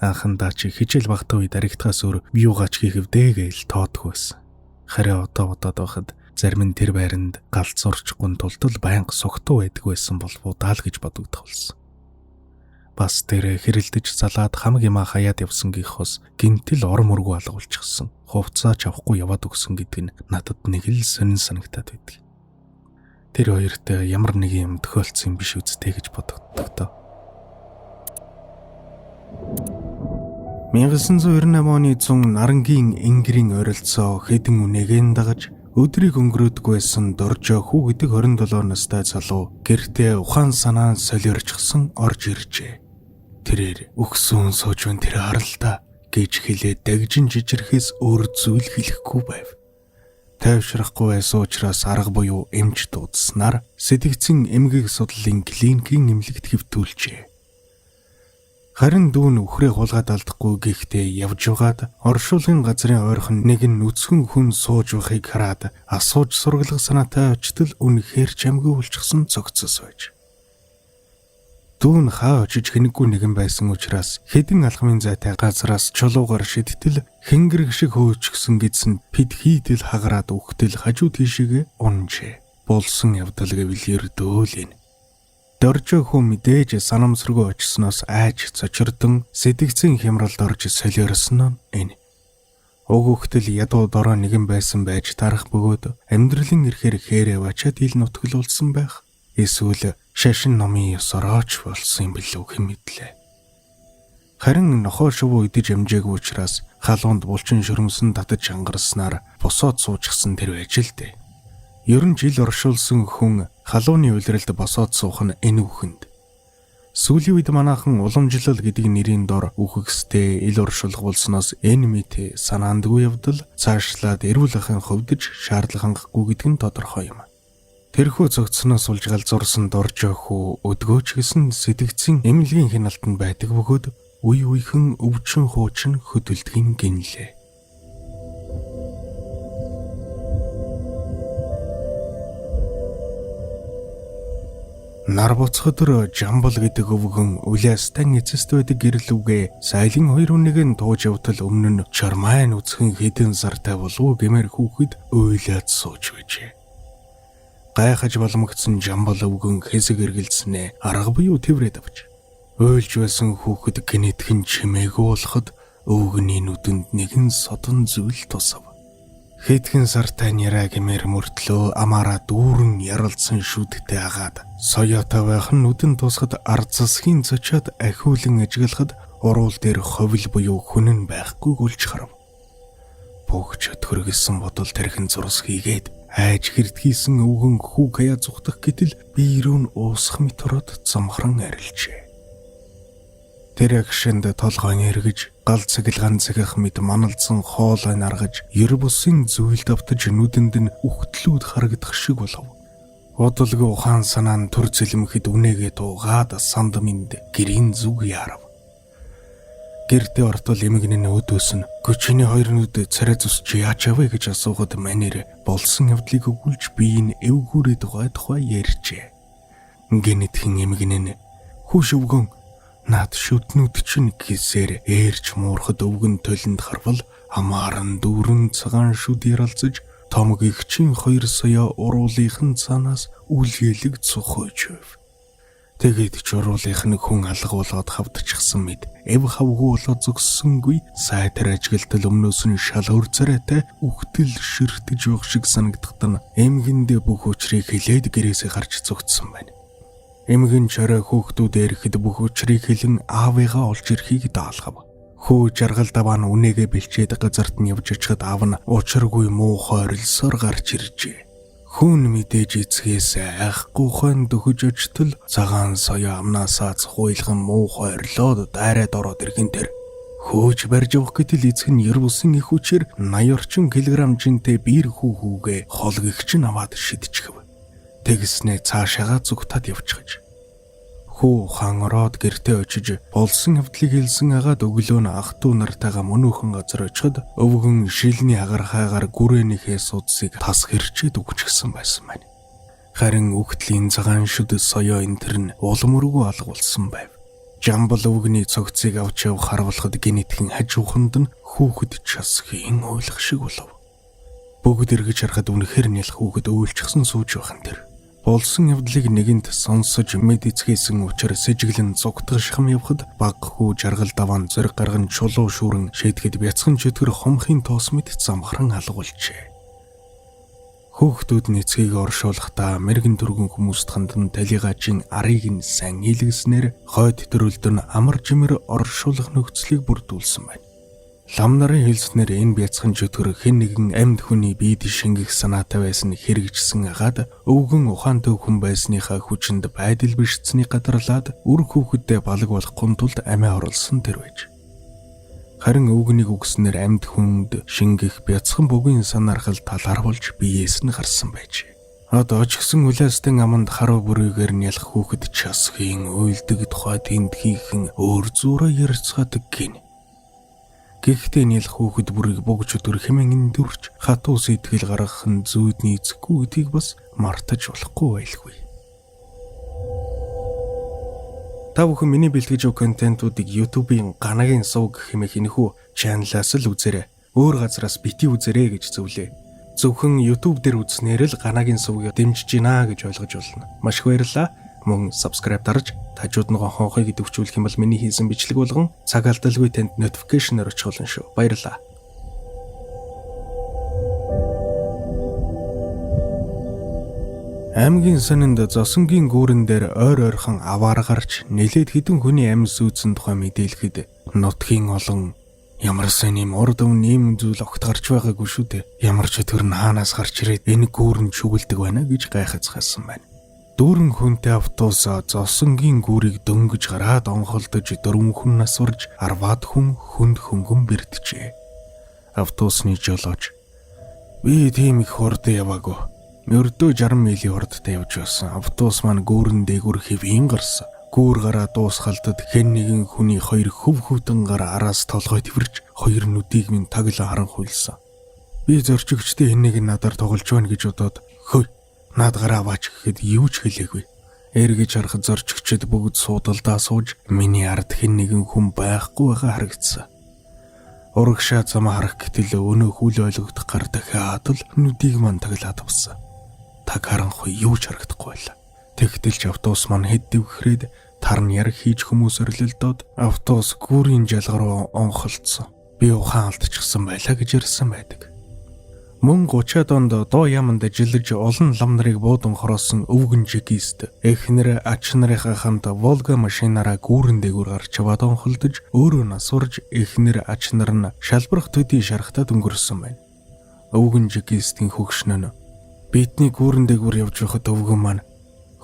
Анхандаа чи хичээл багтаа үед архитгаас өөр биугаач хийхвдээ гээл тоодох байсан. Харин одоо удаад байхад зарим нь тэр байранд галз урчгүй тултал байнга сугтуу байдаг байсан болов даа л гэж бодогдох болсон. Бас тэр хэрэлдэж залаад хамаг юмаа хаяад явсангийнхоос гинтэл ором өргөө алгуулчихсан. Хувцаач авахгүй яваад өгсөн гэдэг нь надад нэг л сонин санагтаад байдаг. Тэр хоёрт ямар нэг юм тохиолдсон юм биш үсттэй гэж бодогддог тоо. 1998 оны 100 нарангийн ингэрийн ойролцоо хэдэн үнэгээр дагаж өдрийг өнгөрөөдгүй байсан Доржо хүү гэдэг 27 настай залуу гэртээ ухаан санаан солиорчсон орж иржээ. Тэрээр өгсөн суужвэн тэр харалтаа гэж хэлээд дагжин жижирхээс өөр зүйл хэлэхгүй байв. Тайвшрахгүй байсан учраас арга буюу эмч дуудснаар сэтгцэн эмгэг судлалын клиникийн эмнэлэгт хэвтүүлжээ. Харин дүүн үхрээ хулгаад алдахгүй гэхдээ явж байгаад оршуулгын газрын ойрхон нэг нь үцхэн хүн сууж байхыг хараад асууж сургалах санаатай очтол үнэхээр ч амгүй болчихсон цогцос байж. Дүүн хаа очиж хэнэггүй нэгэн байсан учраас хэдэн алхмын зайтай газраас чулуугаар шидтэл хэнгэрэг шиг хөөчгсөн гэдсэн пид хийдэл хагараад үхтэл хажуу тийшээгээ унжээ. Болсон явдал гэвэл ердөөл энэ. Доржо хөө мэдээж санамсргүй очсноос айж цочирдон сэтгцэн хямралд орж солиорсон нь энэ. Өгөختөл ядуу дороо нэгэн байсан байж тарах бөгөөд амьдралын эрхээр хээрээ бачаад ил нутгалуулсан байх. Эсвэл шашин номын ёсорооч болсон юм билүү хэм мэдлээ. Харин нохоо шувуу идэж амжаагүй учраас халуунд булчин шөрмсөн татаж ангарснаар босоод суучихсан тэр байж л дээ. Ер нь жил оршуулсан хүн халууны улиралд босоод суух нь энэ үхэнд. Сүүлийн үед манайхан уламжлал гэдэг нэрийн дор үхэгстэй ил оршуулга болсноос энэ мэт санаандгүй явдал цаашлаад эрүүл ахын хөвдөж шаардлага хангахгүй гэдэг нь тодорхой юм. Тэрхүү цогцсноос улж галзуурсан дорж хүү өдгөөч гэсэн сэтгцэн эмнэлгийн хяналтанд байдаг бөгөөд үе үехэн өвчин хуучин хөдөлдгийн гинлээ. Нар буцхадэр Жамбал гэдэг өвгөн үлээс тань эцэст байдаг гэрлүүгээ сайлын 2 хүнийгэн тууж явтал өмнө нь чармайн үцхэн хэдэн сартай болов гэмээр хүүхэд уйлаад сууж байжээ. Гайхаж боломгдсон Жамбал өвгөн хэсэг эргэлцснээ арга буюу тэврээд авч. Уйлж байсан хүүхэд гинэтхэн чимээгүй болоход өвгөний нүдэнд нэгэн содон зүйл тусав. Хэдхэн сартай няраа гэмээр мөртлөө амаараа дүүрэн яралцсан шүдтэй агаад соёотой байх нь нүдэн тусахад ард засгийн зочоод ахиулан ажиглахад уруул дээр ховл буюу хүн нь байхгүй гүлж харав. Бөгч өтгөргөсөн бодол тэрхэн зурс хийгээд айж хэрдгийсэн өвгөн хүү гая зүхтах гэтэл биерүүн уусах мэт ороод замхран арилжээ. Тэр агшинд толгойн эргэж гал цэглган цэгэх мэд маналдсан хоолой наргаж ер бусын зүйл давтаж нүдэнд нь үхтлүүд харагдах шиг болов. Удалгүй ухаан санаа нь төр зэлмэхэд үнээгээ дуугаад санд минд гэрийн зүг ярав. Гэртээ ортол эмгэнийн өдөөс нь гүчний 2 нүд царай зүсч яаж авэ гэж асуухад манер болсон явдлыг өгүүлж биеийн эвгүүрээ тухай ярьжээ. Гэнэтхэн эмгэнийн хүүш өвгөн наад шүтнүүд чинь гисээр ээрч муурхад өвгөн толинд харвал амааран дүүрэн цагаан шүд яралцаж томог игчийн 2 сая уруулынхын цаанаас үлгээлэг цухойж байв. Тэгээд ч уруулынх нь хүн алга болоод хавдчихсан мэд эв хавгүй болоод зөкссөнгүй сайтар ажиглалтал өмнөөс нь шал өр царайтай үхтэл ширтэж явах шиг санагдахтан эмгэндээ бүх учрыг хэлээд гэрээсээ гарч зогтсон байна. Эмгэн чорой хүүхдүүд эрэхэд бүх учрыг хэлэн аавыгаа олж ирэхийг даалгав. Хүү жаргал даваа нь үнээгээ бэлчээд газарт нь явж очиход аав нь учиргүй муухай орилсоор гарч иржээ. Хүн мэдээж эцгээс айхгүй хон дөхөж очтол цагаан соёо амнаасаа цохуйлган муухай орлоод дайраад ороод иргэн тэр. Хөөж барьж явах гэтэл эцэг нь ер бусын их хүчээр 80 орчим килограмм жинтэй биер хүүгээ холгигч нь аваад шидчихв. Тэгснээ цаашаага зүгтад явчихж. Хүү хаан ороод гэртээ очиж болсон явдлыг хэлсэн агаад өглөө нь ах トゥ нартайгаа мөнөөхөн газар очиход өвгөн шилний агархайгаар гүрээнийхээ судсыг тас хэрчээд өгчихсэн байсан байна. Харин үхтлийн цагаан шүд соёо энтер нь улмөргүй алга болсон байв. Жамбал өвгөний цогцыг авч явах харуулхад гинэтхэн хажууханд нь хүүхэд часхийн ойлгох шиг болов. Бүгд эргэж харахад үнэхээр нялх хүүхэд өөлчихсөн сууж байхан тэр. Болсон явдлыг нэгэнт сонсож мэд эцгээсэн учраас сэжиглэн зугтах шахам явхад баг хүү жаргал даваан зэрэг гарган чулуу шүүрэн шийтгэд бяцхан чөтгөр хомхын тоос мэд замхран алгуулжээ. Хүүхдүүд нэцгийг оршуулахдаа мэрэгэн түргэн хүмүүст хандан талигажийн арыг нь сайн хийлгэснээр хойд төрөлд нь амар жимэр оршуулах нөхцөлийг бүрдүүлсэн байна. Лам нарын хэлснээр энэ бяцхан чөтгөр хэн нэгэн амьд хүний биед шингэх санаатай байсан хэрэгжсэн агаад өвгөн ухаантай хүн байсныхаа хүчинд байдал бишцний гадарлаад үр хүүхэдтэй балаг болохын тулд амиа оруулсан тэр байж. Харин өвгөнийг үгснээр амьд хүнд шингэх бяцхан бүгийн санаархал талаар болж биеэс нь гарсан байж. Одоо ч гэсэн үлээстэн аманд харуу бүрийгээр нялх хүүхэд часхийн уйлдэг тухай тэмдгийхэн өөр зураа ярьцгаадаг гин. Гэхдээ нялх хүүхэд бүрийг богж өдөр хэмээн эндүрч хатуу сэтгэл гаргах нь зүйдний эцэггүй гэдгийг бас мартаж болохгүй байлгүй. Та бүхэн миний бэлтгэж өгөх контентуудыг YouTube-ийн ганагийн сувг хэмээх энэхүү чаналаас л үзээрэй. Өөр газраас бити үзээрэй гэж зөвлөө. Зөвхөн YouTube дээр үзснээр л ганагийн сувгийг дэмжиж гинэ гэж ойлгож болно. Маш их баярлалаа. Мөн subscribe дарж тажууд нөгөө хонхыг идэвхжүүлэх юм бол миний хийсэн бичлэг болгон цаг алдалгүй танд notification-аар очихулна шүү. Баярлалаа. Аймгийн сонинд зосонгийн гүүрэн дээр ойр ойрхон аваар гарч нэлээд хэдэн хүний амь сүйдсэн тухай мэдээлэхэд нутгийн олон ямар сайн юм урд өвн ийм зүйл огт гарч байгаагүй шүү дээ. Ямар ч тэр нь хаанаас гарч ирээд энэ гүүрэн чүгэлдэг байна гэж гайхацгаасан байна. Дүүрэн хүнтэй автобус зосонгийн гүүрийг дөнгөж гараад онхолдож 4 хүн насварж 10-аад хүн хүнд хөнгөн бэрдэжээ. Автобусны жолооч "Би тийм их хурд яваагүй. Өрдөө 60 милийн хурдтай явж байсан автобус маань гүүрэн дээгүр хэвийн гарсан. Гүүр гараа дуусгалтад хэн нэгэн хүний хоёр хөв хөвдөн гараа араас толгой твэрч хоёр нүдийг минь таглан харанхуйлсан. Би зорчигчдын хэн нэг нь надаар тоглож байна гэж бодоод "Хөөе, наад гараа аваач" гэхэд юу ч хэлээгүй. Эргэж харахад зорчигчид бүгд суудалдаа сууж миний ард хэн нэгэн хүн байхгүй байгаа харагдсан. Урагшаа зам харах гэтэл өнөөх үл ойлгогдох гар дахиад л нүдийг мань таглаад авсан. Таг харанхуй юу ч харагдахгүй байлаа. Тэгтэлж автобус маань хэд дэвхрээд тарн ярих хийж хүмүүс орлолдоод автобус гүүрийн жалга руу онхолцсон. Би ухаан алдчихсан байлаа гэж ярьсан байдаг. Мөн 30-аад онд доо яманд ажиллаж олон лам нарыг буудан хороосон өвгөн жигист эхнэр ач нарынхаа хамт Волга машинаараа гүүрэн дээгүүр гарч чаваад онхолдож өөрөө насурж эхнэр ач нар нь шалбарх төдий шархтад өнгөрсөн байна. Өвгөн жигистийн хөгшнө нь бидний гүүрэн дээгүүр явж байхад өвгөн маань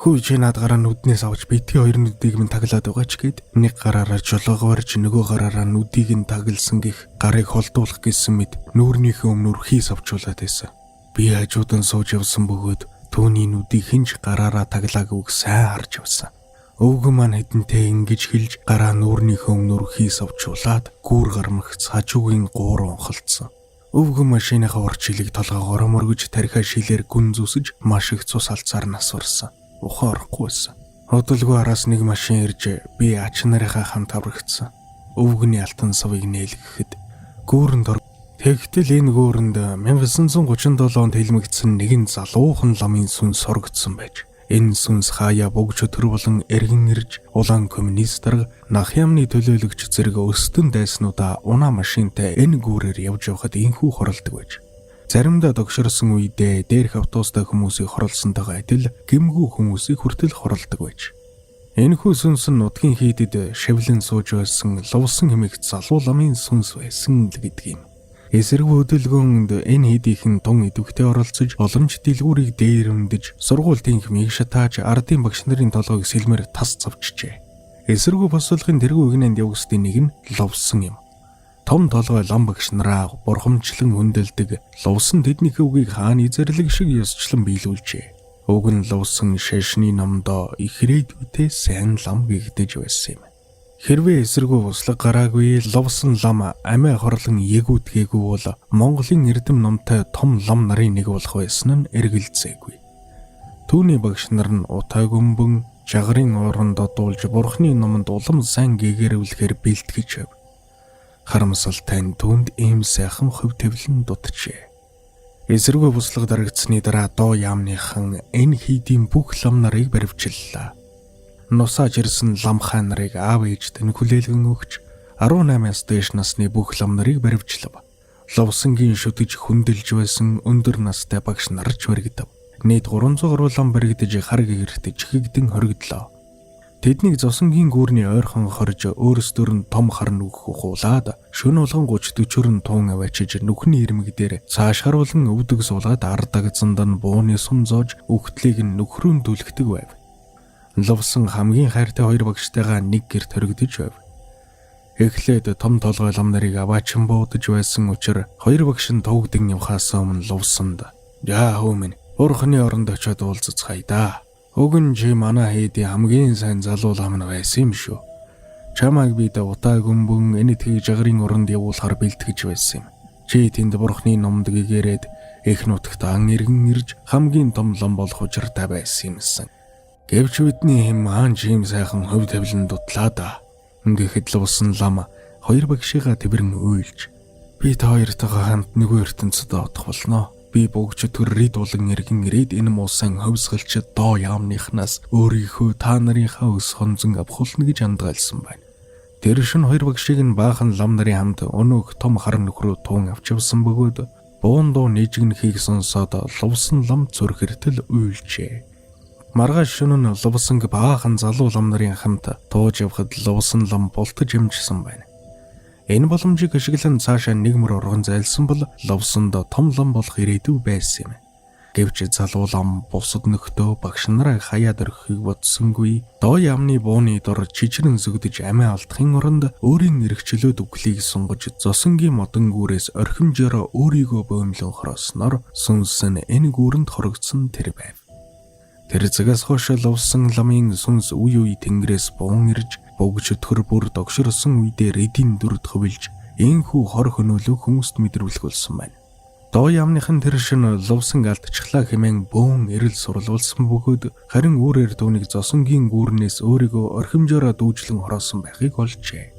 "Хүү чи наад гараа нүднээс авч битгий хоёр нүдийг минь таглаад байгаа ч" гэд нэг гараараа жолоогоор ч нөгөө гараараа нүдийг нь тагласан гих гарыг холдуулах гэсэн мэд нүүрнийхээ өмнөр хийс авчуулаад байсан. Би хажуудан сууж явсан бөгөөд түүний нүдийг хинж гараараа таглаагүйг сайн харж явсан. Өвгөн маань хэдэнтэй ингэж хэлж гараа нүүрнийхээ өмнөр хийс авчуулаад гүүр гармагц хажуугийн гуур онхолцсон. Өвгөн машиныхаа урчлыг толгоогоор мөргөж тархиа шилээр гүн зүсэж маш их цус алцаар насварсан. Ухаан орохгүй байсан. Хөдөлгөө араас нэг машин ирж би ач нарынхаа хамт аврагдсан. Өвгөний алтан савыг нээлгэхэд гүүрэнд тэгтэл энэ гүүрэнд 1937 онд хэлмэгдсэн нэгэн залуухан ламын сүнс сорогдсон байж энэ сүнс хаяа богж өтөр болон эргэн ирж улаан коммунист дарга нах ямны төлөөлөгч зэрэг өстөн дайснуудаа унаа машинтай энэ гүүрээр явж явахад инхүү хоролдог байж. Заримдаа догшорсон үедээ дээрх автобустай хүмүүсийг хорлсонтойгоо адил гэмгүү хүмүүсийг хүртэл хорлдог байж. Энэхүү сүнс нь нутгийн хийдэд шавлан сууж байсан лувсан хэмээх залуу ламын сүнс байсан л гэдэг юм. Эсэргүү хөдөлгөөнд энэ хийдийнхэн тун идэвхтэй оролцож боломж дэлгүүрийг дээрэмдэж сургуулийн хэмийг шатааж ардын багш нарын толгойг сэлмээр тас цавчжээ. Эсэргүү босолгын тэргүй игнэнд явгсдын нэг нь лувсан юм. Том толгой лам багш нараа бурхамчлан хүндэлдэг лувсан тэдний үгийг хааны зэрлэг шиг ёсчлон биелүүлжээ. Уг нь лувсан шашны номдоо ихрээд үтэй сайн лам гэгдэж байсан юм. Хэрвээ эсэргүү услаг гараагүй лувсан лам амиа хорлон ягүтгээгүй бол Монголын эрдэм номтой том лам нарын нэг болох байсан нь эргэлзээгүй. Түүний багш нар нь утаа гөмбөн жагрын ууранд дуулж бурхны номонд улам сайн гээгэрүүлэхээр бэлтгэж байв. Харамсалтай нь түүнд ийм сайхан хөв тэвлэн дутжээ. Эсэргүү буслаг дарагдсны дараа доо яамныхан энэ хийдийн бүх лам нарыг баривчллаа. Нусааж ирсэн лам хаан нарыг аав ээжтэй нь хүлээлгэн өгч 18-аас дээш насны бүх лам нарыг баривчлав. Лувсангийн шүтэж хүндэлж байсан өндөр настай багш нарч баригдав. Нийт 300 гаруй лам баригдаж хар гэгэртэж хигдэн хоригдлоо. Тэднийг зосонгийн гүүрний ойрхон хорж өөрсдөр нь том хар нүх ухуулаад шөнө болгон 30-40 туун аваачиж нүхний ирмэг дээр цааш харуулan өвдөг суулгаад ардаг зандан бууны сум зоож үхтлийг нь нөхрөөн түлхдэг байв. Лувсан хамгийн хайртай хоёр багштайгаа нэг гэрт хоригдож байв. Эхлээд том толгой лам нарыг аваачин буудаж байсан учраас хоёр багш нь төвгдөн явхаас өмнө Лувсанд "Яа хөөмэн, бурхны оронд очиод уулзцгаая да. Уг нь чи манай хийдийн хамгийн сайн залуу лам байсан юм шүү. Чамайг би да утаа гөмбөн энэ тгийг жагрын оронд явуулахар бэлтгэж байсан юм. Чи тэнд бурхны номд гэгэрээд их нутагт ан иргэн ирж хамгийн том лам болох учиртай байсан юмсан. Гэвч бидний хэм хаан чим сайхан хөв тавилан дутлаа да." Ингээд Лувсан лам хоёр багшигаа тэвэрэн уйлж "Би та хоёртойгоо хамт нөгөө ертөнцид одох болно. Би богч төррий дулан иргэн ирээд энэ муусан хөвсгөлч доо яамныхнаас өөрийнхөө та нарынхаа өс хонзон авахулна гэж андгаалсан байна." Тэр шин хоёр багшийг нь баахан лам нарын хамт өнөөх том хар нөхрөө туун авч явсан бөгөөд буун дуу нийжгэнхийг сонсоод Лувсан лам зүрхэртэл уйлжээ. Маргааш шөнө нь Лувсан баахан залуу лам нарын хамт тууж явхад Лувсан лам бултаж амжсан байна. Энэ боломжийг ашиглан цаашаа нэг мөр оргон зайлсан бол Лувсанд том лам болох ирээдүй байсан юм. Гэвч залуу лам бусад нөхдөө багш нараа хаяад орхихыг бодсонгүй. Доо яамны бууны дор чичрэн зүгдэж амиа алдахын оронд өөрийн эрхчлөөд үглийг сунгаж зосонгийн модон гүүрээс орхимжоор өөрийгөө боомлон хороосноор сүнс нь энэ гүүрэнд хорогдсон тэр байв. Тэр цагаас хойш лувсан ламын сүнс үе үе тэнгэрээс буун ирж богж өтгөр бүр догширсон үедээ редийн дүрд хөвөлж энхүү хор хөнөөлөө хүмүүст мэдрүүлэх болсон байна. Доо яамныхан тэр шин лувсан алдчихлаа хэмээн бөөн эрэл сурлуулсан бөгөөд харин өөрөөр түүнийг зосонгийн гүүрнээс өөрийгөө орхимжоор дүүжлэн хороосон байхыг олжээ.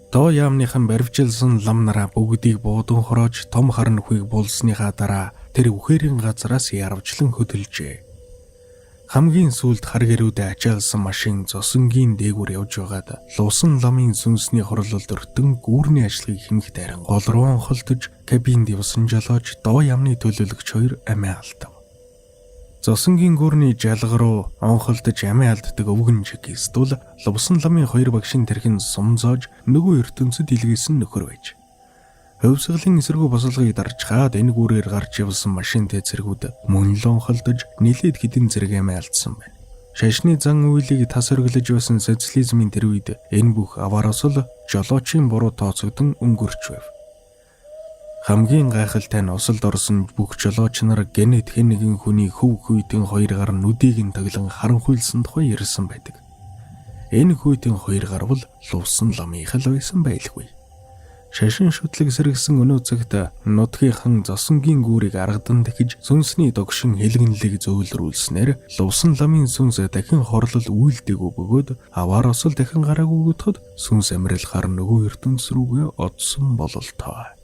Доо яамныхан баривчилсан лам нараа бүгдийг буудан хороож том хар нүхийг булсныхаа дараа тэр үхээрийн газараас яравчлан хөдөлжээ. Хамгийн сүүлд хар гэрүүдэд ачаалсан машин зосонгийн дээгүүр явж байгаад луусан ламын сүнсний хорлолд өртөн гүүрний ажлыг хэмэх дайран гол руу онхолдож кабинд явсан жолооч доо яамны төлөөлөгч хоёр амиа алдав. Зосонгийн гүүрний жалга руу онхолдож амиа алддаг өвгөн чигээс лувсан ламын хоёр багшийн тэрхэн сумзоож нөгөө ертөнцөд илгээсэн нөхөр байж. Хөвсгөлийн эсэргүү босолгыг дарж хаад энэ гүүрээр гарч явсан машинтэй зэргүүд мөн л онхолдож нилээд хідэн зэрэг амиа алдсан байна. Шашны зан үйлийг тас өргөлж байсан социализмын тэр үед энэ бүх аваараас л жолоочийн буруу тооцогдсон өнгөрч байв. Хамгийн гайхалтай нь усалд орсон бүх жолооч нар генет хэн нэгэн хүний хөв хүйтэн хоёр гар нүдийг нь таглан харанхуйлсан тухай ярьсан байдаг. Энэ хүйтэн хоёр гар бол лувсан ламынхал байсан байлгүй. Шашин шүтлэг сэргсэн өнөө цагт нутгийнхан зосонгийн гүүрийг аргадан дахиж сүнсний догшин хэлгэнлийг зөөлрүүлснээр лувсан ламын сүнс дахин хорлол үйлдэггүй бөгөөд аваараас л дахин гараагүй гутахад сүнс амьдралахаар нөгөө ертөнц рүүгээ одсон бололтой.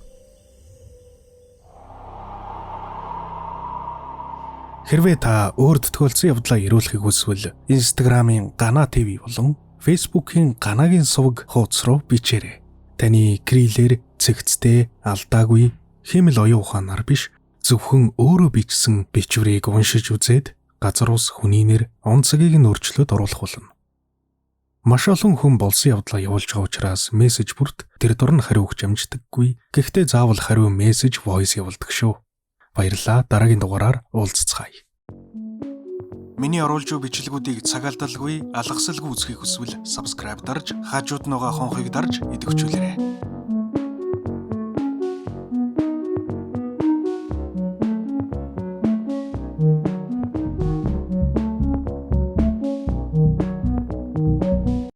Хэрвээ та өөрт тохиолдсон явдлаа ирүүлэхийг хүсвэл Instagram-ын Гана ТV болон Facebook-ийн Ганагийн суваг хуудас руу бичээрэй. Таны крилэр цэгцтэй алдаагүй хэмэл оюун ухаанаар биш зөвхөн өөрөө бичсэн бичвэрийг уншиж үзээд газар ус хүний нэр онцгийг нь өөрчлөөд оруулах болно. Маш олон хүн болсон явдлаа явуулж байгаа учраас мессеж бүрт тэр дор нь хариу өгч амждаггүй. Гэхдээ заавал хариу мессеж voice явуулдаг шүү. Баярлалаа. Дараагийн дугаараар уулзцгаая. Миний оруулж буй бичлэгүүдийг цаг алдалгүй, алгасалгүй үзхийг хүсвэл subscribe дарж, хажууд нөгөө хонхыг дарж идэвхжүүлээрэй.